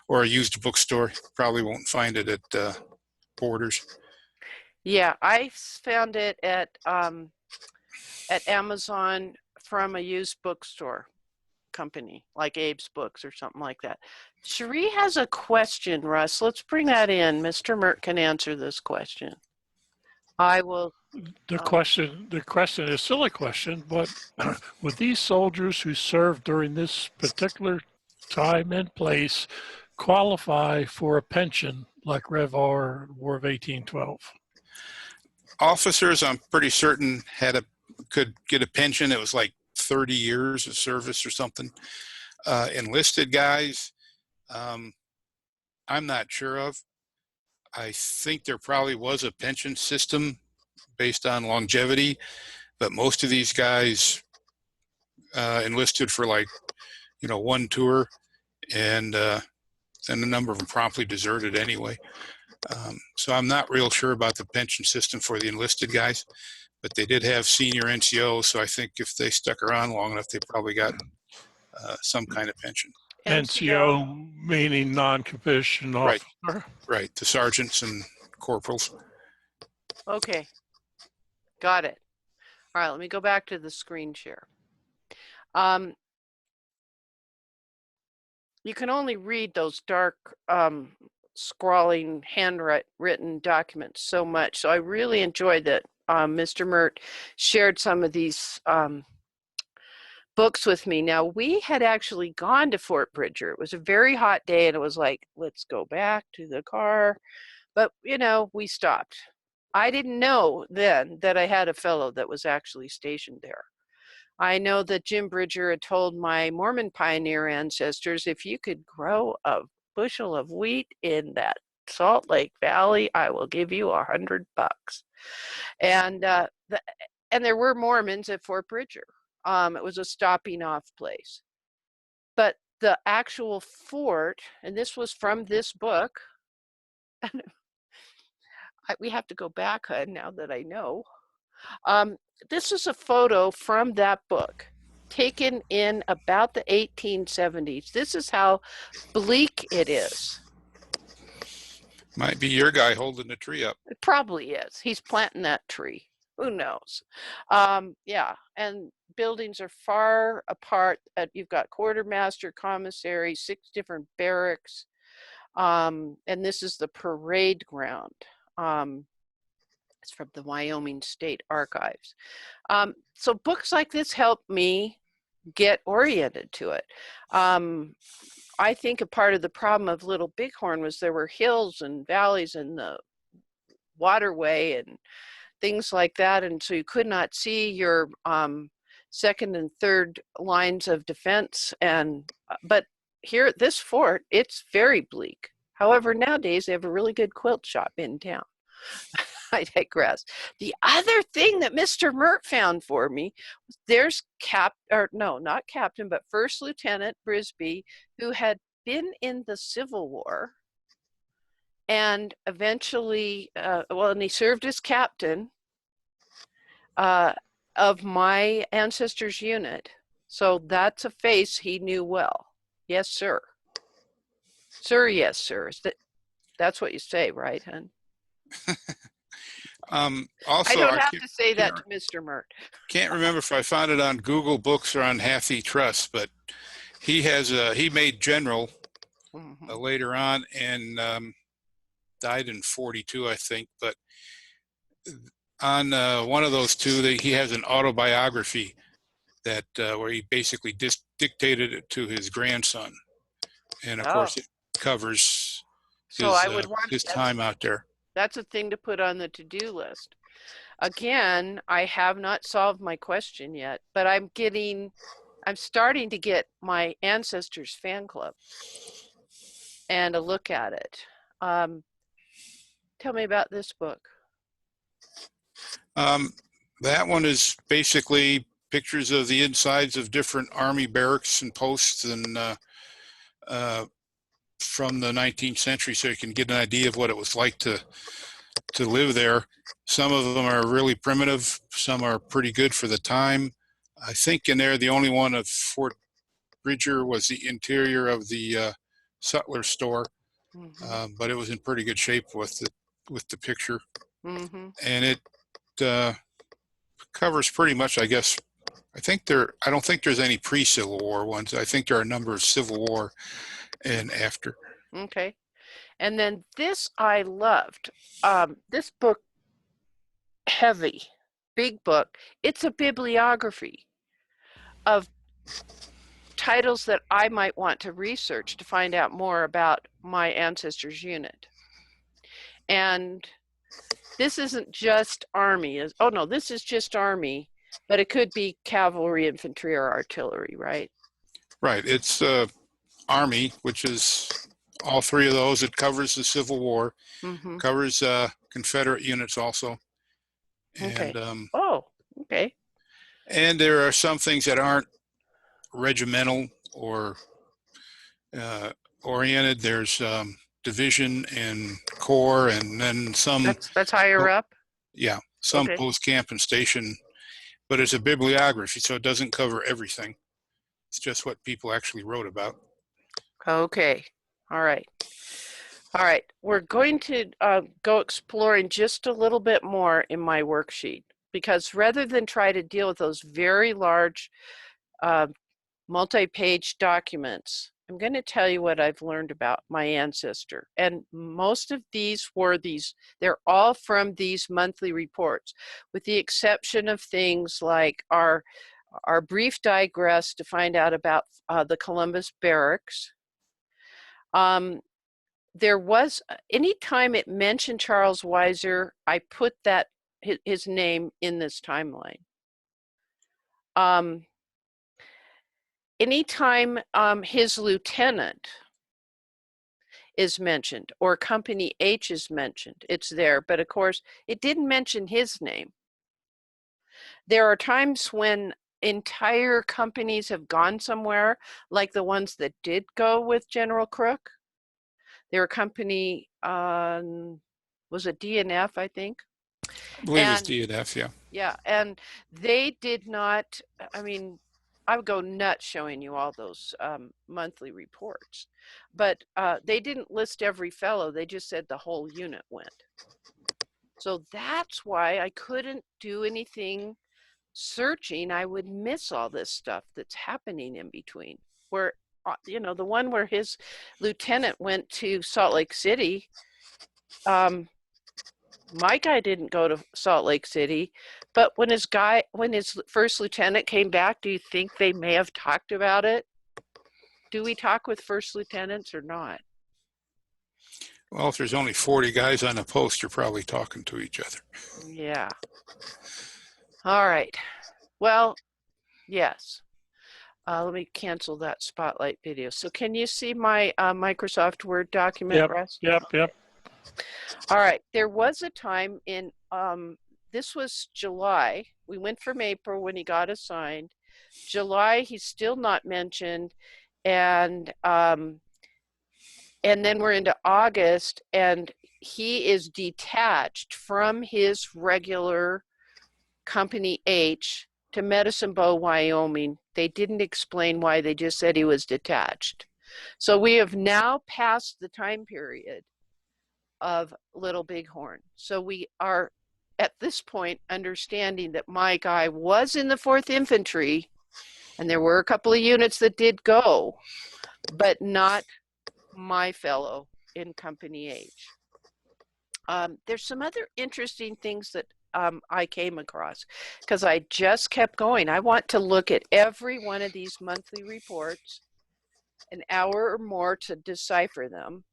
S3: or a used bookstore. Probably won't find it at Borders.
S1: Yeah, I found it at Amazon from a used bookstore company like Abe's Books or something like that. Cherie has a question, Russ. Let's bring that in. Mr. Mert can answer this question. I will.
S2: The question is a silly question, but would these soldiers who served during this particular time and place qualify for a pension like Rev R War of 1812?
S3: Officers, I'm pretty certain could get a pension. It was like 30 years of service or something. Enlisted guys, I'm not sure of. I think there probably was a pension system based on longevity, but most of these guys enlisted for like, one tour, and a number of them promptly deserted anyway. So I'm not real sure about the pension system for the enlisted guys, but they did have senior NCOs. So I think if they stuck around long enough, they probably got some kind of pension.
S2: NCO meaning non-commissioned officer.
S3: Right. The sergeants and corporals.
S1: Okay. Got it. All right, let me go back to the screen share. You can only read those dark scrawling handwritten documents so much. So I really enjoyed that Mr. Mert shared some of these books with me. Now, we had actually gone to Fort Bridger. It was a very hot day and it was like, let's go back to the car. But, we stopped. I didn't know then that I had a fellow that was actually stationed there. I know that Jim Bridger had told my Mormon pioneer ancestors, if you could grow a bushel of wheat in that Salt Lake Valley, I will give you $100. And there were Mormons at Fort Bridger. It was a stopping off place. But the actual fort, and this was from this book, we have to go back now that I know. This is a photo from that book taken in about the 1870s. This is how bleak it is.
S3: Might be your guy holding the tree up.
S1: It probably is. He's planting that tree. Who knows? Yeah, and buildings are far apart. You've got quartermaster, commissary, 6 different barracks, and this is the parade ground. It's from the Wyoming State Archives. So books like this help me get oriented to it. I think a part of the problem of Little Bighorn was there were hills and valleys in the waterway and things like that, and so you could not see your second and third lines of defense. But here at this fort, it's very bleak. However, nowadays they have a really good quilt shop in town. I digress. The other thing that Mr. Mert found for me, there's not captain, but First Lieutenant Brisby, who had been in the Civil War and eventually, and he served as captain of my Ancestor's unit. So that's a face he knew well. Yes, sir. Sir, yes, sir. That's what you say, right, hon?
S3: Also,
S1: I don't have to say that to Mr. Mert.
S3: Can't remember if I found it on Google Books or on Hathi Trust, but he made general later on and died in 42, I think. But on one of those two, he has an autobiography that where he basically dictated it to his grandson, and of course it covers his time out there.
S1: That's a thing to put on the to-do list. Again, I have not solved my question yet, but I'm starting to get my Ancestors fan club and a look at it. Tell me about this book.
S3: That one is basically pictures of the insides of different Army barracks and posts and from the 19th century, so you can get an idea of what it was like to live there. Some of them are really primitive. Some are pretty good for the time. I think in there, the only one of Fort Bridger was the interior of the Sutler store, but it was in pretty good shape with the picture. And it covers pretty much, I guess. I don't think there's any pre-Civil War ones. I think there are a number of Civil War and after.
S1: Okay. And then this I loved. This book, heavy, big book. It's a bibliography of titles that I might want to research to find out more about my ancestors unit. And this isn't just Army. Oh no, this is just Army, but it could be cavalry, infantry, or artillery, right?
S3: Right. It's Army, which is all three of those. It covers the Civil War, covers Confederate units also.
S1: Okay.
S3: And,
S1: okay.
S3: And there are some things that aren't regimental or oriented. There's division and corps, and then some.
S1: That's higher up?
S3: Yeah, some post camp and station. But it's a bibliography, so it doesn't cover everything. It's just what people actually wrote about.
S1: Okay. All right. All right. We're going to go exploring just a little bit more in my worksheet, because rather than try to deal with those very large multi-page documents, I'm going to tell you what I've learned about my ancestor. And most of these they're all from these monthly reports, with the exception of things like our brief digress to find out about the Columbus Barracks. There was, anytime it mentioned Charles Weiser, I put his name in this timeline. Anytime his lieutenant is mentioned or Company H is mentioned, it's there. But of course, it didn't mention his name. There are times when entire companies have gone somewhere, like the ones that did go with General Crook. Their company, was it DNF, I think?
S3: I believe it's DNF, yeah.
S1: Yeah, and they did not, I mean, I would go nuts showing you all those monthly reports, but they didn't list every fellow. They just said the whole unit went. So that's why I couldn't do anything searching. I would miss all this stuff that's happening in between. Where, the one where his lieutenant went to Salt Lake City, my guy didn't go to Salt Lake City, but when his first lieutenant came back, do you think they may have talked about it? Do we talk with first lieutenants or not?
S3: Well, if there's only 40 guys on a post, you're probably talking to each other.
S1: Yeah. All right. Well, yes. Let me cancel that spotlight video. So can you see my Microsoft Word document, Russ?
S2: Yep.
S1: All right. There was a time in, this was July. We went from April when he got assigned. July, he's still not mentioned. And then we're into August, and he is detached from his regular Company H to Medicine Bow, Wyoming. They didn't explain why, they just said he was detached. So we have now passed the time period of Little Bighorn. So we are at this point understanding that my guy was in the 4th Infantry, and there were a couple of units that did go, but not my fellow in Company H. There's some other interesting things that I came across, because I just kept going. I want to look at every one of these monthly reports, an hour or more to decipher them,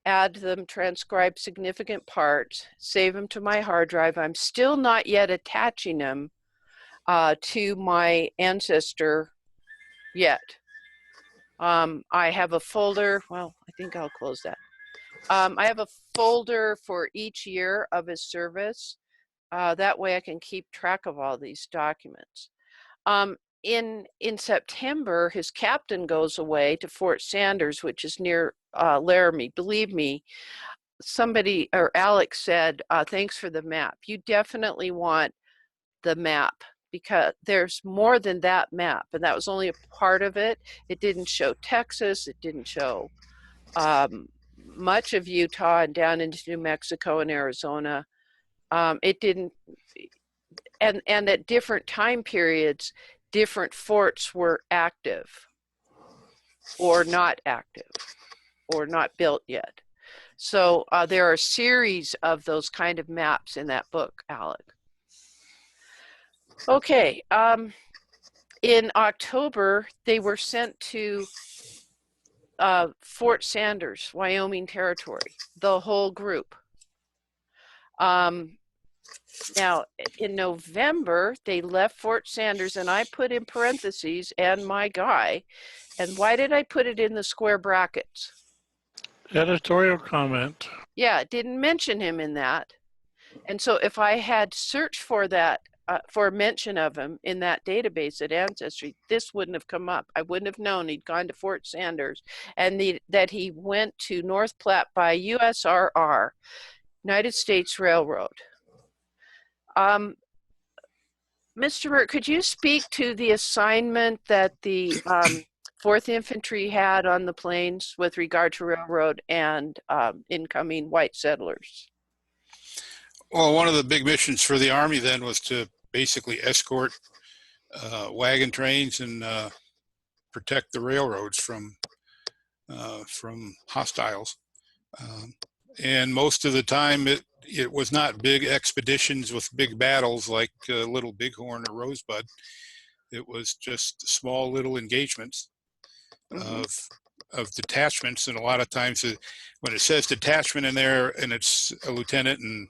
S1: add them, transcribe significant parts, save them to my hard drive. I'm still not yet attaching them to my Ancestor yet. I have a folder, well, I think I'll close that. I have a folder for each year of his service. That way I can keep track of all these documents. in September, his captain goes away to Fort Sanders, which is near Laramie. Believe me, somebody or Alex said, thanks for the map. You definitely want the map because there's more than that map, and that was only a part of it. It didn't show Texas. It didn't show much of Utah and down into New Mexico and Arizona. It didn't, and at different time periods, different forts were active or not active or not built yet. So there are a series of those kind of maps in that book, Alec. Okay, in October, they were sent to Fort Sanders, Wyoming Territory, the whole group. Now, in November, they left Fort Sanders, and I put in parentheses, and my guy. And why did I put it in the square brackets?
S2: Editorial comment.
S1: Yeah, it didn't mention him in that. And so if I had searched for that, for a mention of him in that database at Ancestry, this wouldn't have come up. I wouldn't have known he'd gone to Fort Sanders and that he went to North Platte by USRR, United States Railroad. Mr. Burt, could you speak to the assignment that the 4th Infantry had on the plains with regard to railroad and incoming white settlers?
S3: Well, one of the big missions for the Army then was to basically escort wagon trains and protect the railroads from hostiles. And most of the time, it was not big expeditions with big battles like Little Bighorn or Rosebud. It was just small little engagements of detachments. And a lot of times when it says detachment in there and it's a lieutenant and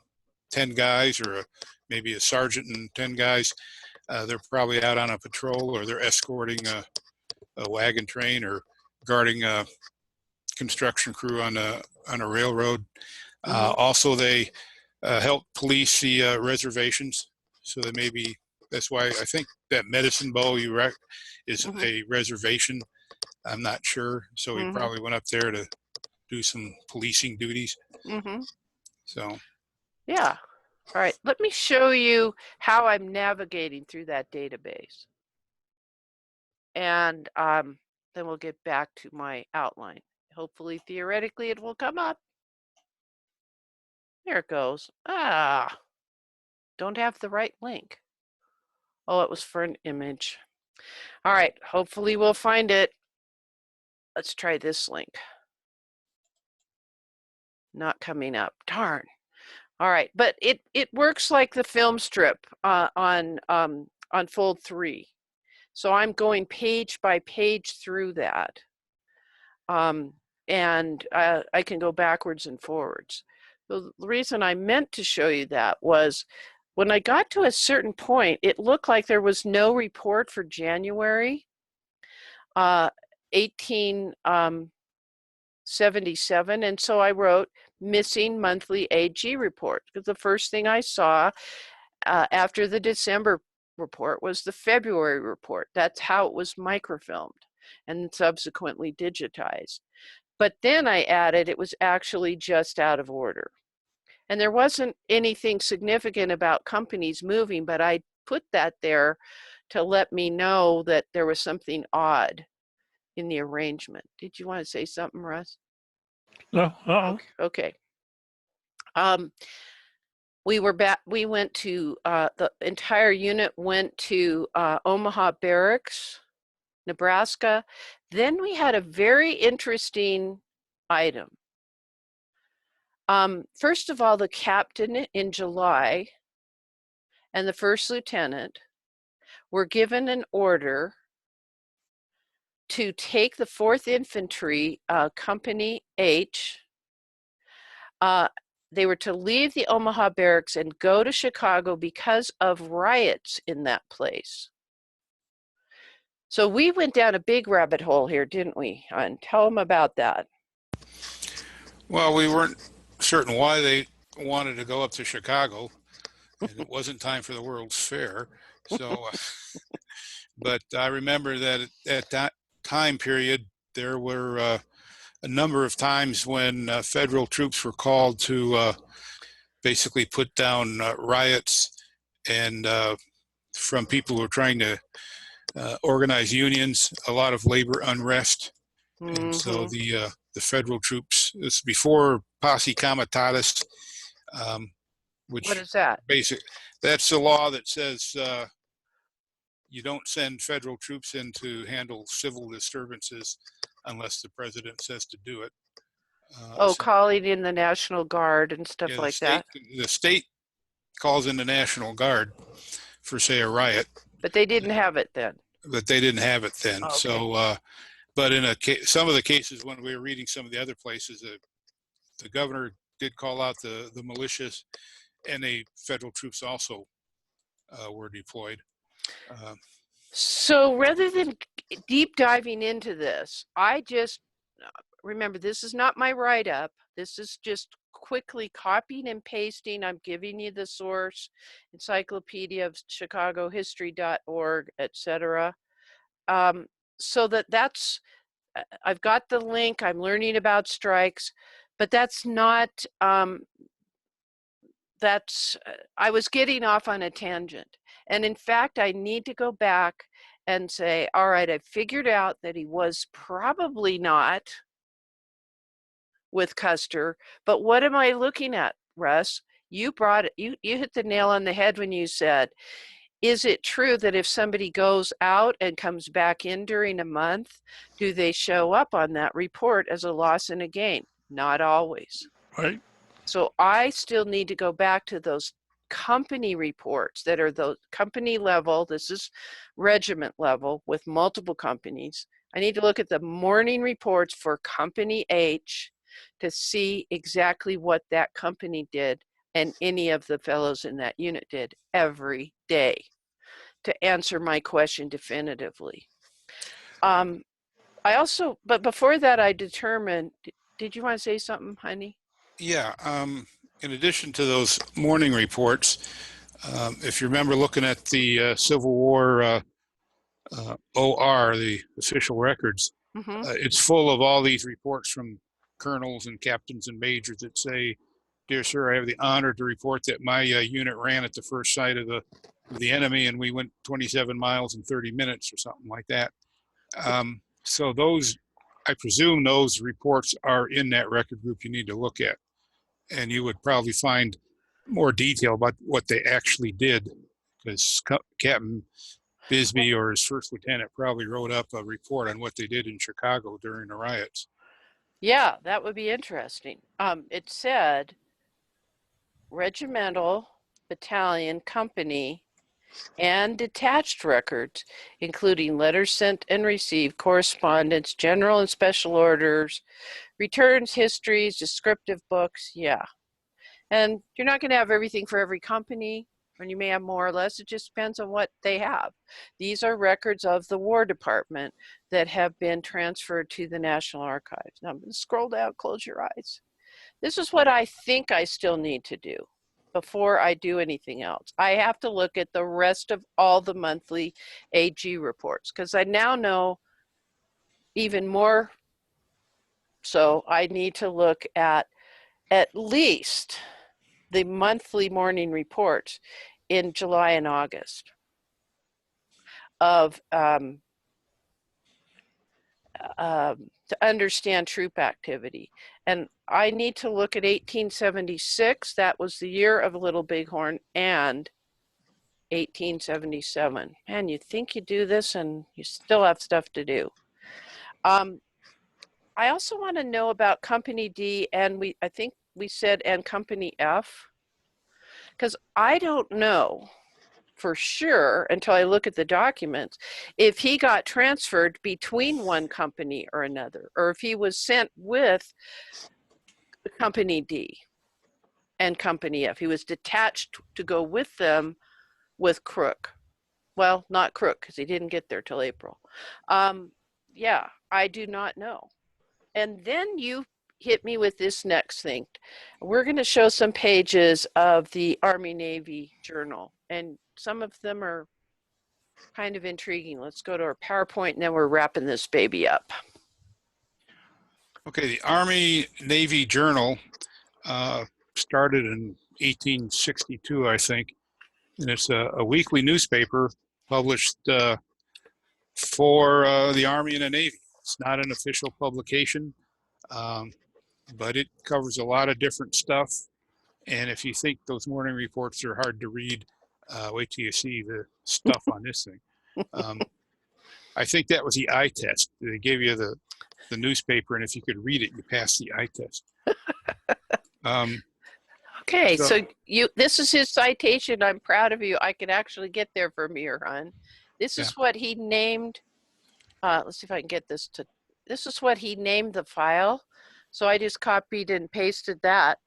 S3: 10 guys or maybe a sergeant and 10 guys, they're probably out on a patrol or they're escorting a wagon train or guarding a construction crew on a railroad. Also, they help police the reservations. So they maybe, that's why I think that Medicine Bow is a reservation. I'm not sure. So he probably went up there to do some policing duties. So.
S1: Yeah. All right. Let me show you how I'm navigating through that database. And then we'll get back to my outline. Hopefully, theoretically, it will come up. There it goes. Don't have the right link. Oh, it was for an image. All right. Hopefully, we'll find it. Let's try this link. Not coming up. Darn. All right, but it works like the film strip on fold 3. So I'm going page by page through that, and I can go backwards and forwards. The reason I meant to show you that was when I got to a certain point, it looked like there was no report for January 1877, and so I wrote missing monthly AG report, because the first thing I saw after the December report was the February report. That's how it was microfilmed and subsequently digitized. But then I added it was actually just out of order. And there wasn't anything significant about companies moving, but I put that there to let me know that there was something odd in the arrangement. Did you want to say something, Russ?
S2: No.
S1: Okay. We went to the entire unit went to Omaha Barracks, Nebraska. Then we had a very interesting item. First of all, the captain in July and the first lieutenant were given an order to take the 4th Infantry, Company H. They were to leave the Omaha Barracks and go to Chicago because of riots in that place. So we went down a big rabbit hole here, didn't we? And tell them about that.
S3: Well, we weren't certain why they wanted to go up to Chicago, and it wasn't time for the World's Fair. So But I remember that at that time period, there were a number of times when federal troops were called to basically put down riots and from people who were trying to organize unions, a lot of labor unrest. And so
S1: Mm-hmm.
S3: the federal troops, this before posse comitatus,
S1: What
S3: which
S1: is that?
S3: basic, that's a law that says you don't send federal troops in to handle civil disturbances unless the president says to do it.
S1: Oh,
S3: So,
S1: calling in the National Guard and stuff
S3: yeah,
S1: like that.
S3: the state calls in the National Guard for, say, a riot,
S1: But they didn't have it then.
S3: but they didn't have it then.
S1: Oh, okay.
S3: So, but in some of the cases when we were reading some of the other places, the governor did call out the militias, and the federal troops also were deployed.
S1: So rather than deep diving into this, I just remember this is not my write-up. This is just quickly copying and pasting. I'm giving you the source, Encyclopedia of Chicago History.org, etc. So that's I've got the link. I'm learning about strikes, but that's not I was getting off on a tangent. And in fact, I need to go back and say, all right, I figured out that he was probably not with Custer, but what am I looking at, Russ? You brought it, you hit the nail on the head when you said, is it true that if somebody goes out and comes back in during a month, do they show up on that report as a loss and a gain? Not always.
S2: Right.
S1: So I still need to go back to those company reports that are the company level. This is regiment level with multiple companies. I need to look at the morning reports for Company H to see exactly what that company did and any of the fellows in that unit did every day to answer my question definitively. I also, but before that, I determined, did you want to say something, honey?
S3: Yeah. In addition to those morning reports, if you remember looking at the Civil War OR, the official records,
S1: Mm-hmm.
S3: it's full of all these reports from colonels and captains and majors that say, "Dear sir, I have the honor to report that my unit ran at the first sight of the enemy, and we went 27 miles in 30 minutes," or something like that. So those, I presume, those reports are in that record group you need to look at, and you would probably find more detail about what they actually did, because Captain Bisbee or his first lieutenant probably wrote up a report on what they did in Chicago during the riots.
S1: Yeah, that would be interesting. It said regimental, battalion, company, and detached records, including letters sent and received, correspondence, general and special orders, returns, histories, descriptive books. Yeah. And you're not going to have everything for every company, and you may have more or less. It just depends on what they have. These are records of the War Department that have been transferred to the National Archives. Now I'm going to scroll down, close your eyes. This is what I think I still need to do before I do anything else. I have to look at the rest of all the monthly AG reports because I now know even more. So I need to look at least the monthly morning reports in July and August of to understand troop activity. And I need to look at 1876. That was the year of Little Bighorn, and 1877. Man, you think you do this and you still have stuff to do. I also want to know about Company D, and I think we said, and Company F, because I don't know for sure until I look at the documents if he got transferred between one company or another, or if he was sent with Company D and Company F. He was detached to go with them with Crook. Well, not Crook because he didn't get there till April. Yeah, I do not know. And then you hit me with this next thing. We're going to show some pages of the Army Navy Journal, and some of them are kind of intriguing. Let's go to our PowerPoint and then we're wrapping this baby up.
S3: Okay, the Army Navy Journal started in 1862, I think, and it's a weekly newspaper published for the Army and the Navy. It's not an official publication, but it covers a lot of different stuff. And if you think those morning reports are hard to read, wait till you see the stuff on this thing. I think that was the eye test. They gave you the newspaper, and if you could read it, you passed the eye test.
S1: Okay, so this is his citation. I'm proud of you. I can actually get there from here, hon. This is what he named. Let's see if I can get this to. This is what he named the file. So I just copied and pasted that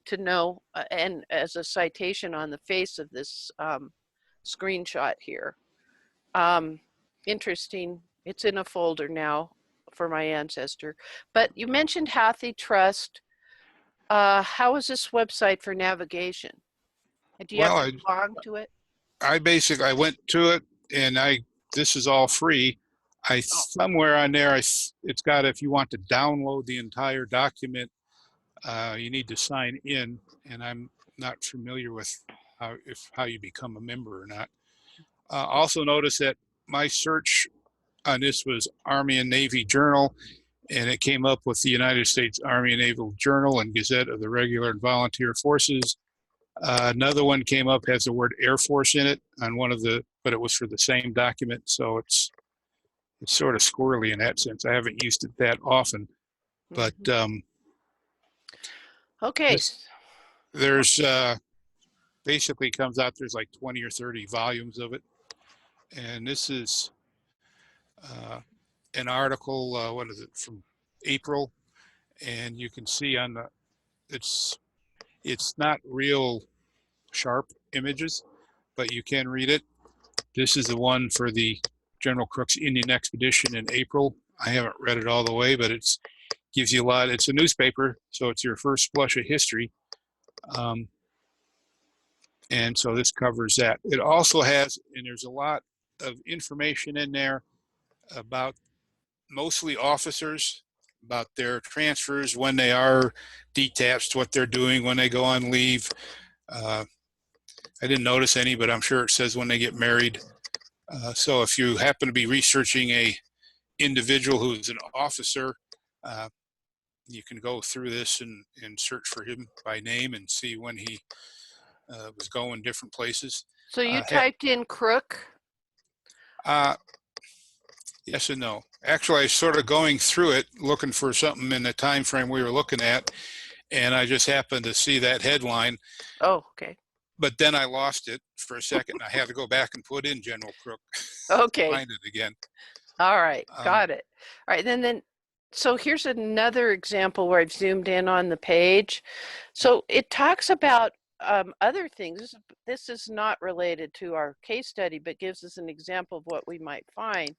S1: to know, and as a citation on the face of this screenshot here. Interesting. It's in a folder now for my Ancestor. But you mentioned Hathi Trust. How is this website for navigation? Do you have to belong to it?
S3: I went to it, and this is all free. Somewhere on there, it's got, if you want to download the entire document, you need to sign in, and I'm not familiar with how you become a member or not. Also notice that my search on this was Army and Navy Journal, and it came up with the United States Army and Naval Journal and Gazette of the Regular and Volunteer Forces. Another one came up, has the word Air Force in it on one of but it was for the same document, so it's sort of squirrely in that sense. I haven't used it that often, but
S1: okay.
S3: There's basically comes out, there's like 20 or 30 volumes of it, and this is an article, what is it, from April, and you can see on it's not real sharp images, but you can read it. This is the one for the General Crook's Indian Expedition in April. I haven't read it all the way, but it gives you a lot. It's a newspaper, so it's your first blush of history. And so this covers that. It also has, and there's a lot of information in there about mostly officers, about their transfers, when they are detached, what they're doing when they go on leave. I didn't notice any, but I'm sure it says when they get married. So if you happen to be researching a individual who's an officer, you can go through this and search for him by name and see when he was going different places.
S1: So you typed in Crook?
S3: Yes and no. Actually, I was sort of going through it, looking for something in the time frame we were looking at, and I just happened to see that headline.
S1: Oh, okay.
S3: But then I lost it for a second. I had to go back and put in General Crook.
S1: Okay.
S3: Find it again.
S1: All right, got it. All right, then. So here's another example where I've zoomed in on the page. So it talks about other things. This is not related to our case study, but gives us an example of what we might find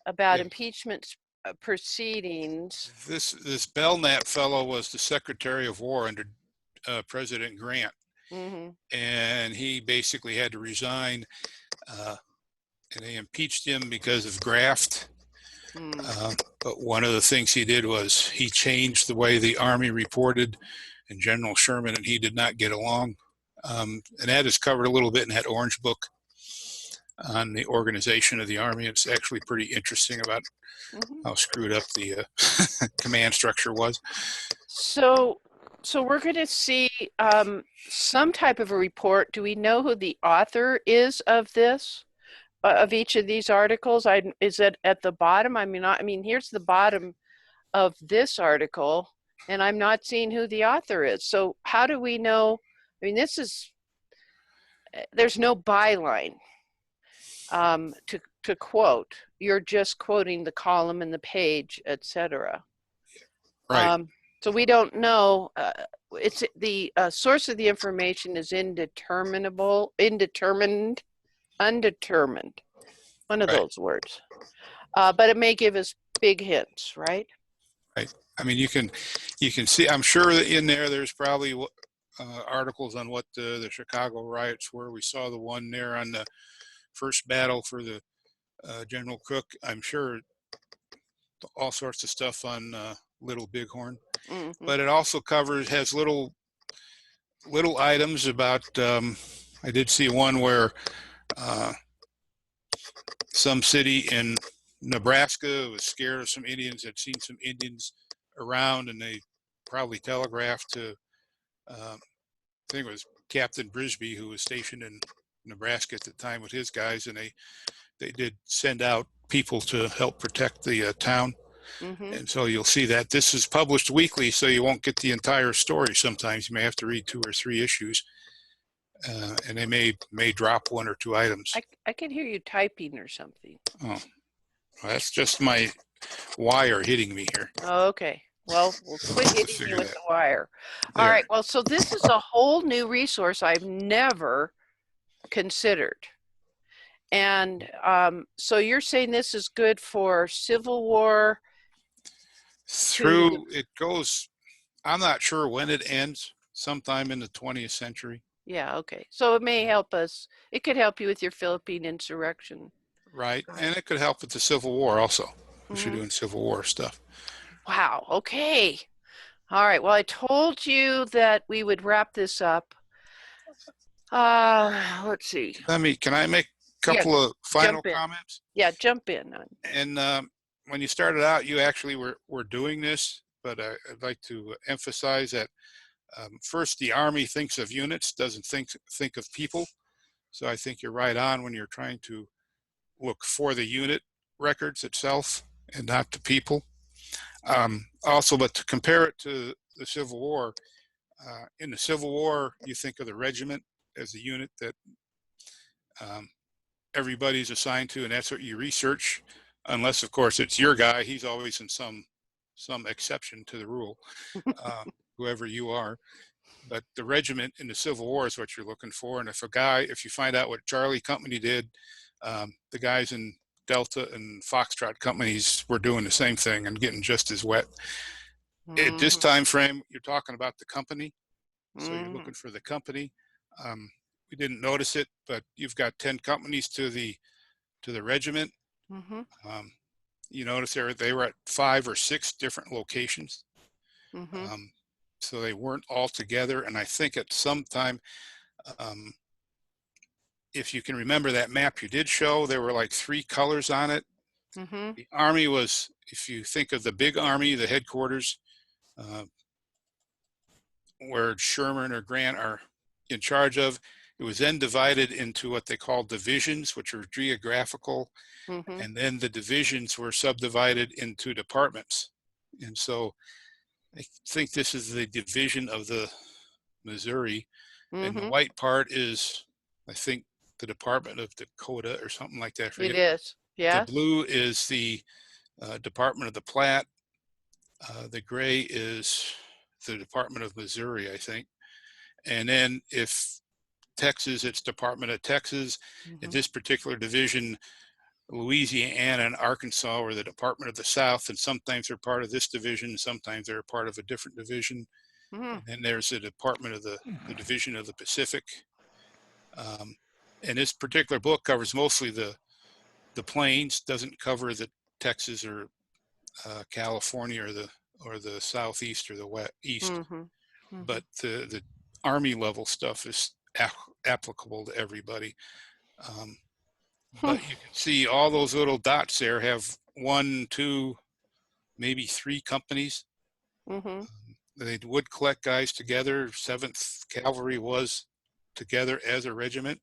S1: about impeachment proceedings.
S3: This Belknap fellow was the Secretary of War under President Grant, and he basically had to resign, and they impeached him because of graft. But one of the things he did was he changed the way the Army reported, and General Sherman and he did not get along. And that is covered a little bit in that orange book on the organization of the Army. It's actually pretty interesting about how screwed up the command structure was.
S1: So we're going to see some type of a report. Do we know who the author is of this? Of each of these articles? Is it at the bottom? I mean, here's the bottom of this article, and I'm not seeing who the author is. So how do we know? I mean, there's no byline to quote. You're just quoting the column and the page, etc.
S3: Right.
S1: So we don't know. It's the source of the information is undetermined, one of those words, but it may give us big hints, right?
S3: Right. I mean, you can see, I'm sure that in there's probably articles on what the Chicago riots were. We saw the one there on the first battle for the General Crook. I'm sure all sorts of stuff on Little Bighorn, but it also has little items about. I did see one where some city in Nebraska was scared of some Indians, had seen some Indians around, and they probably telegraphed to, I think it was Captain Brisby, who was stationed in Nebraska at the time with his guys, and they did send out people to help protect the town. And so you'll see that this is published weekly, so you won't get the entire story. Sometimes you may have to read 2 or 3 issues, and they may drop 1 or 2 items.
S1: I can hear you typing or something.
S3: Oh, well, that's just my wire hitting me here.
S1: Oh, okay. Well, we'll quit hitting you with the wire. All
S3: There.
S1: right. Well, so this is a whole new resource I've never considered. And so you're saying this is good for Civil War?
S3: Through it goes, I'm not sure when it ends, sometime in the 20th century.
S1: Yeah, okay. So it may help us. It could help you with your Philippine insurrection.
S3: Right. And it could help with the Civil War also, if you're doing Civil War stuff.
S1: Wow. Okay. All right. Well, I told you that we would wrap this up. Let's see.
S3: Can I make a couple of final comments?
S1: Yeah, jump in.
S3: And when you started out, you actually were doing this, but I'd like to emphasize that first, the Army thinks of units, doesn't think of people. So I think you're right on when you're trying to look for the unit records itself and not the people. Also, but to compare it to the Civil War, in the Civil War, you think of the regiment as the unit that everybody's assigned to, and that's what you research, unless, of course, it's your guy. He's always in some exception to the rule, whoever you are. But the regiment in the Civil War is what you're looking for. And if you find out what Charlie Company did, the guys in Delta and Foxtrot companies were doing the same thing and getting just as wet. At this time frame, you're talking about the company. So you're looking for the company. We didn't notice it, but you've got 10 companies to the regiment. You notice they were at 5 or 6 different locations. So they weren't all together. And I think at some time, if you can remember that map you did show, there were like 3 colors on it. The Army was, if you think of the big Army, the headquarters, where Sherman or Grant are in charge of, it was then divided into what they call divisions, which are geographical. And then the divisions were subdivided into departments. And so I think this is the division of the Missouri. And the white part is, I think, the Department of Dakota or something like that.
S1: It is, yeah.
S3: The blue is the Department of the Platte. The gray is the Department of Missouri, I think. And then if Texas, it's Department of Texas. In this particular division, Louisiana and Arkansas were the Department of the South, and sometimes they're part of this division, sometimes they're part of a different division. And then there's the Department of the Division of the Pacific. And this particular book covers mostly the plains, doesn't cover the Texas or California or the Southeast or the East. But the Army level stuff is applicable to everybody. But you can see all those little dots there have 1, 2, maybe 3 companies. They would collect guys together. 7th Cavalry was together as a regiment.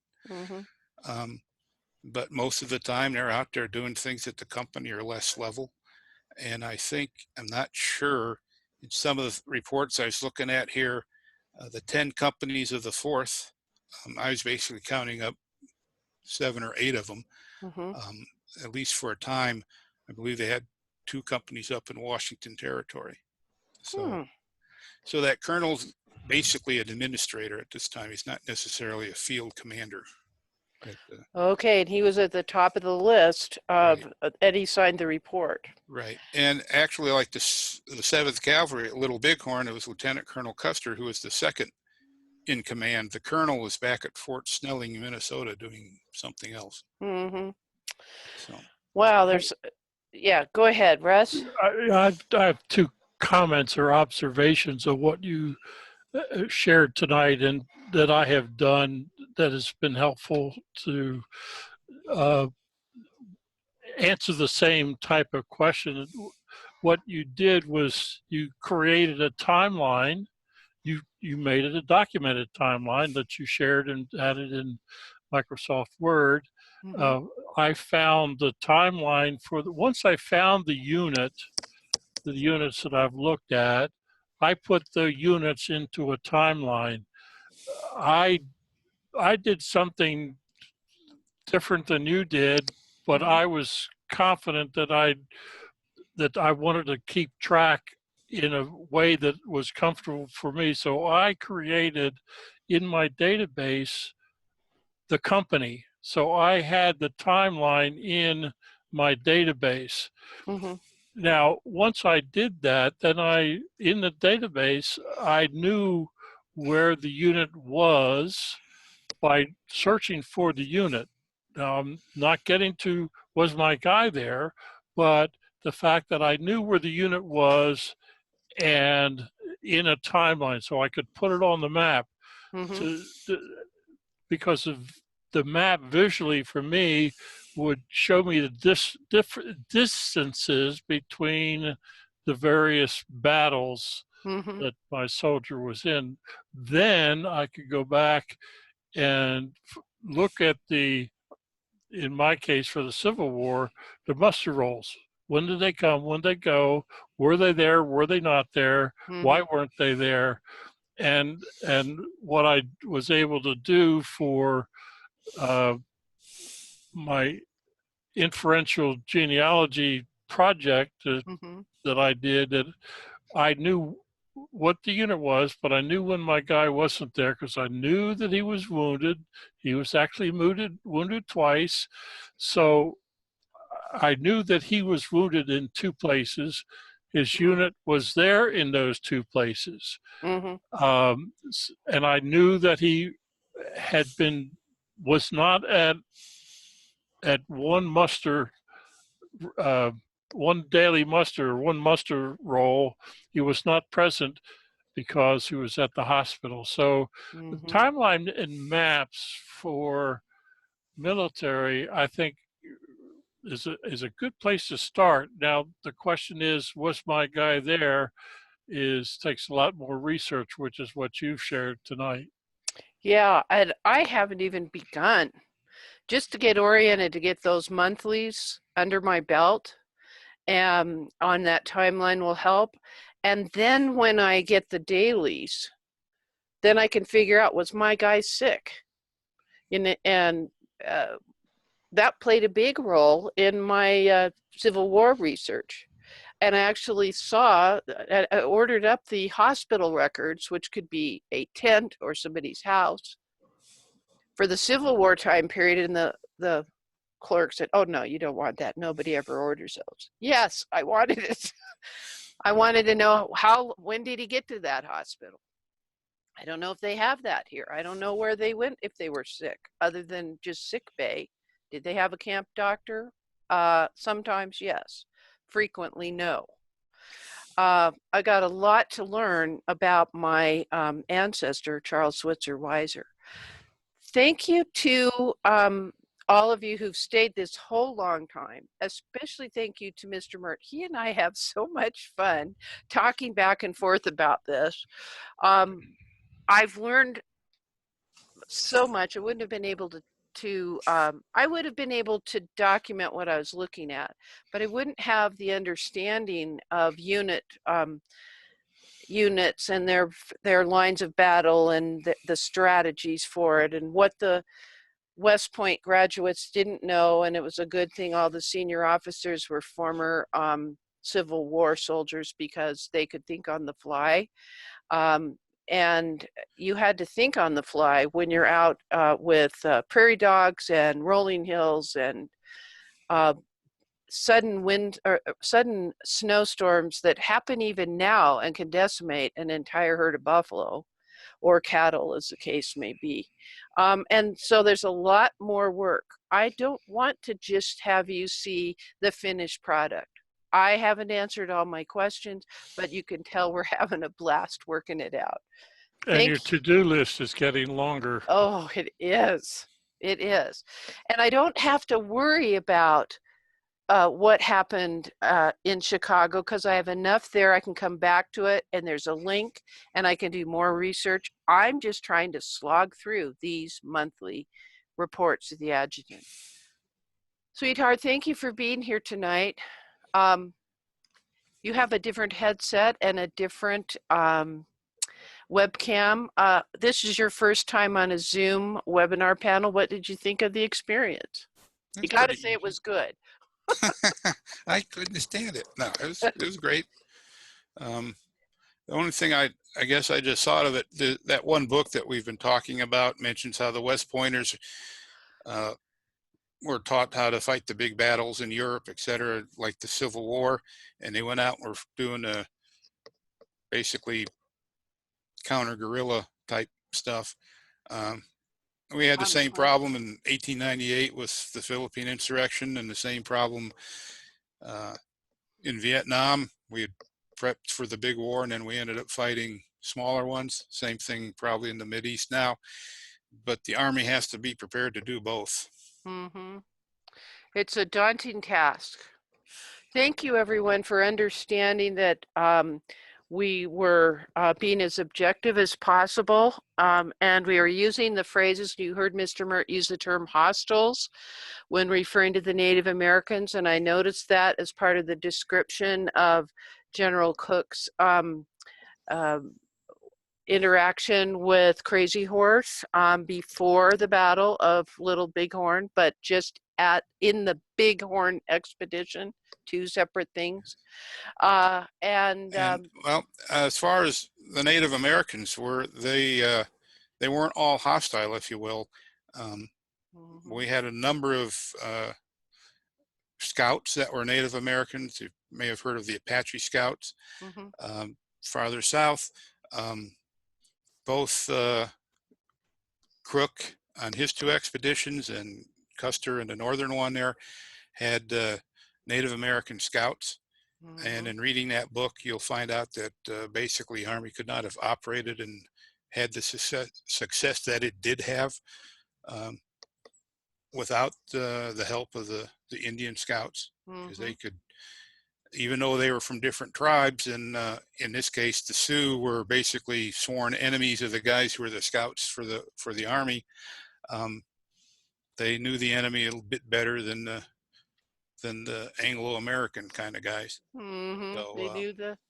S3: But most of the time they're out there doing things at the company or less level. And I'm not sure, in some of the reports I was looking at here, the 10 companies of the 4th, I was basically counting up 7 or 8 of them. At least for a time, I believe they had 2 companies up in Washington Territory. So that colonel's basically an administrator at this time. He's not necessarily a field commander.
S1: Okay, and he was at the top of the list of Eddie signed the report.
S3: Right, and actually, like the 7th Cavalry at Little Bighorn, it was Lieutenant Colonel Custer who was the 2nd in command. The colonel was back at Fort Snelling, Minnesota, doing something else.
S1: Mm-hmm.
S3: So,
S1: Wow, yeah, go ahead, Russ.
S2: I have two comments or observations of what you shared tonight and that I have done that has been helpful to uh, answer the same type of question. What you did was you created a timeline. You made it a documented timeline that you shared and added in Microsoft Word.
S1: Mm-hmm.
S2: I found the timeline once I found the units that I've looked at, I put the units into a timeline. I I did something different than you did, but
S1: Mm-hmm.
S2: I was confident that I wanted to keep track in a way that was comfortable for me. So I created in my database the company. So I had the timeline in my database.
S1: Mm-hmm.
S2: Now, once I did that, then in the database, I knew where the unit was by searching for the unit. Now, I'm not getting to was my guy there, but the fact that I knew where the unit was and in a timeline, so I could put it on the map
S1: Mm-hmm.
S2: to because of the map visually for me would show me the different distances between the various battles
S1: Mm-hmm.
S2: that my soldier was in. Then I could go back and look at in my case for the Civil War, the muster rolls. When did they come? When did they go? Were they there? Were they not there?
S1: Mm-hmm.
S2: Why weren't they there? And what I was able to do for uh, my inferential genealogy project
S1: Mm-hmm.
S2: that I did, that I knew what the unit was, but I knew when my guy wasn't there because I knew that he was wounded. He was actually wounded twice. So I knew that he was wounded in two places. His unit was there in those two places.
S1: Mm-hmm.
S2: And I knew that he was not at uh, one daily muster, one muster roll. He was not present because he was at the hospital. So the
S1: Mm-hmm.
S2: timeline and maps for military, I think, is a good place to start. Now the question is, was my guy there? Takes a lot more research, which is what you've shared tonight.
S1: Yeah, and I haven't even begun. Just to get oriented, to get those monthlies under my belt and on that timeline will help. And then when I get the dailies, then I can figure out, was my guy sick? And uh, that played a big role in my Civil War research. And I actually I ordered up the hospital records, which could be a tent or somebody's house for the Civil War time period. And the clerk said, "Oh, no, you don't want that. Nobody ever orders those." Yes, I wanted it. I wanted to know when did he get to that hospital? I don't know if they have that here. I don't know where they went if they were sick, other than just sick bay. Did they have a camp doctor? Sometimes yes, frequently no. I got a lot to learn about my ancestor, Charles Switzer Weiser. Thank you to all of you who've stayed this whole long time. Especially thank you to Mr. Mert. He and I have so much fun talking back and forth about this. I've learned so much. I wouldn't have been able I would have been able to document what I was looking at, but I wouldn't have the understanding of units and their lines of battle and the strategies for it, and what the West Point graduates didn't know. And it was a good thing all the senior officers were former Civil War soldiers, because they could think on the fly. And you had to think on the fly when you're out with prairie dogs and rolling hills and sudden snowstorms that happen even now and can decimate an entire herd of buffalo, or cattle, as the case may be. And so there's a lot more work. I don't want to just have you see the finished product. I haven't answered all my questions, but you can tell we're having a blast working it out.
S2: And your to-do list is getting longer.
S1: Oh, it is. It is. And I don't have to worry about what happened in Chicago, because I have enough there. I can come back to it, and there's a link, and I can do more research. I'm just trying to slog through these monthly reports of the adjutant. Sweetheart, thank you for being here tonight. You have a different headset and a different webcam. This is your first time on a Zoom webinar panel. What did you think of the experience? You got to say it was good.
S3: I couldn't stand it. No, it was great. The only thing I guess I just thought of it, that one book that we've been talking about mentions how the West Pointers were taught how to fight the big battles in Europe, etc., like the Civil War, and they went out and were doing basically counter guerrilla type stuff. We had the same problem in 1898 with the Philippine insurrection, and the same problem in Vietnam. We had prepped for the big war, and then we ended up fighting smaller ones. Same thing probably in the Mideast now, but the Army has to be prepared to do both.
S1: Mm-hmm. It's a daunting task. Thank you, everyone, for understanding that we were being as objective as possible, and we are using the phrases. You heard Mr. Mert use the term hostiles when referring to the Native Americans, and I noticed that as part of the description of General Cook's interaction with Crazy Horse before the Battle of Little Bighorn, but just in the Bighorn expedition, two separate things.
S3: Well, as far as the Native Americans were, they weren't all hostile, if you will. We had a number of scouts that were Native Americans. You may have heard of the Apache Scouts. Farther south, both Crook on his two expeditions and Custer and the northern one there had Native American scouts. And in reading that book, you'll find out that basically Army could not have operated and had the success that it did have without the help of the Indian scouts, because they could, even though they were from different tribes, and in this case the Sioux were basically sworn enemies of the guys who were the scouts for the Army. They knew the enemy a little bit better than the Anglo-American kind of guys. So,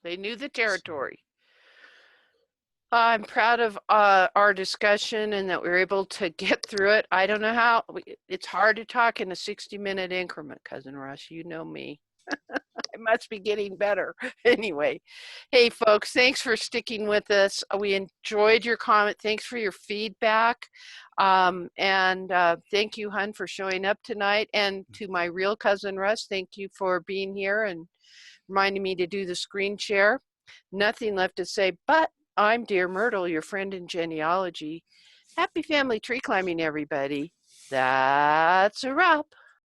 S1: they knew the territory. I'm proud of our discussion and that we were able to get through it. I don't know how, it's hard to talk in a 60-minute increment, Cousin Russ, you know me. I must be getting better. Anyway, hey folks, thanks for sticking with us. We enjoyed your comment. Thanks for your feedback. And thank you, Hun, for showing up tonight. And to my real cousin Russ, thank you for being here and reminding me to do the screen share. Nothing left to say, but I'm Dear Myrtle, your friend in genealogy. Happy family tree climbing, everybody. That's a wrap.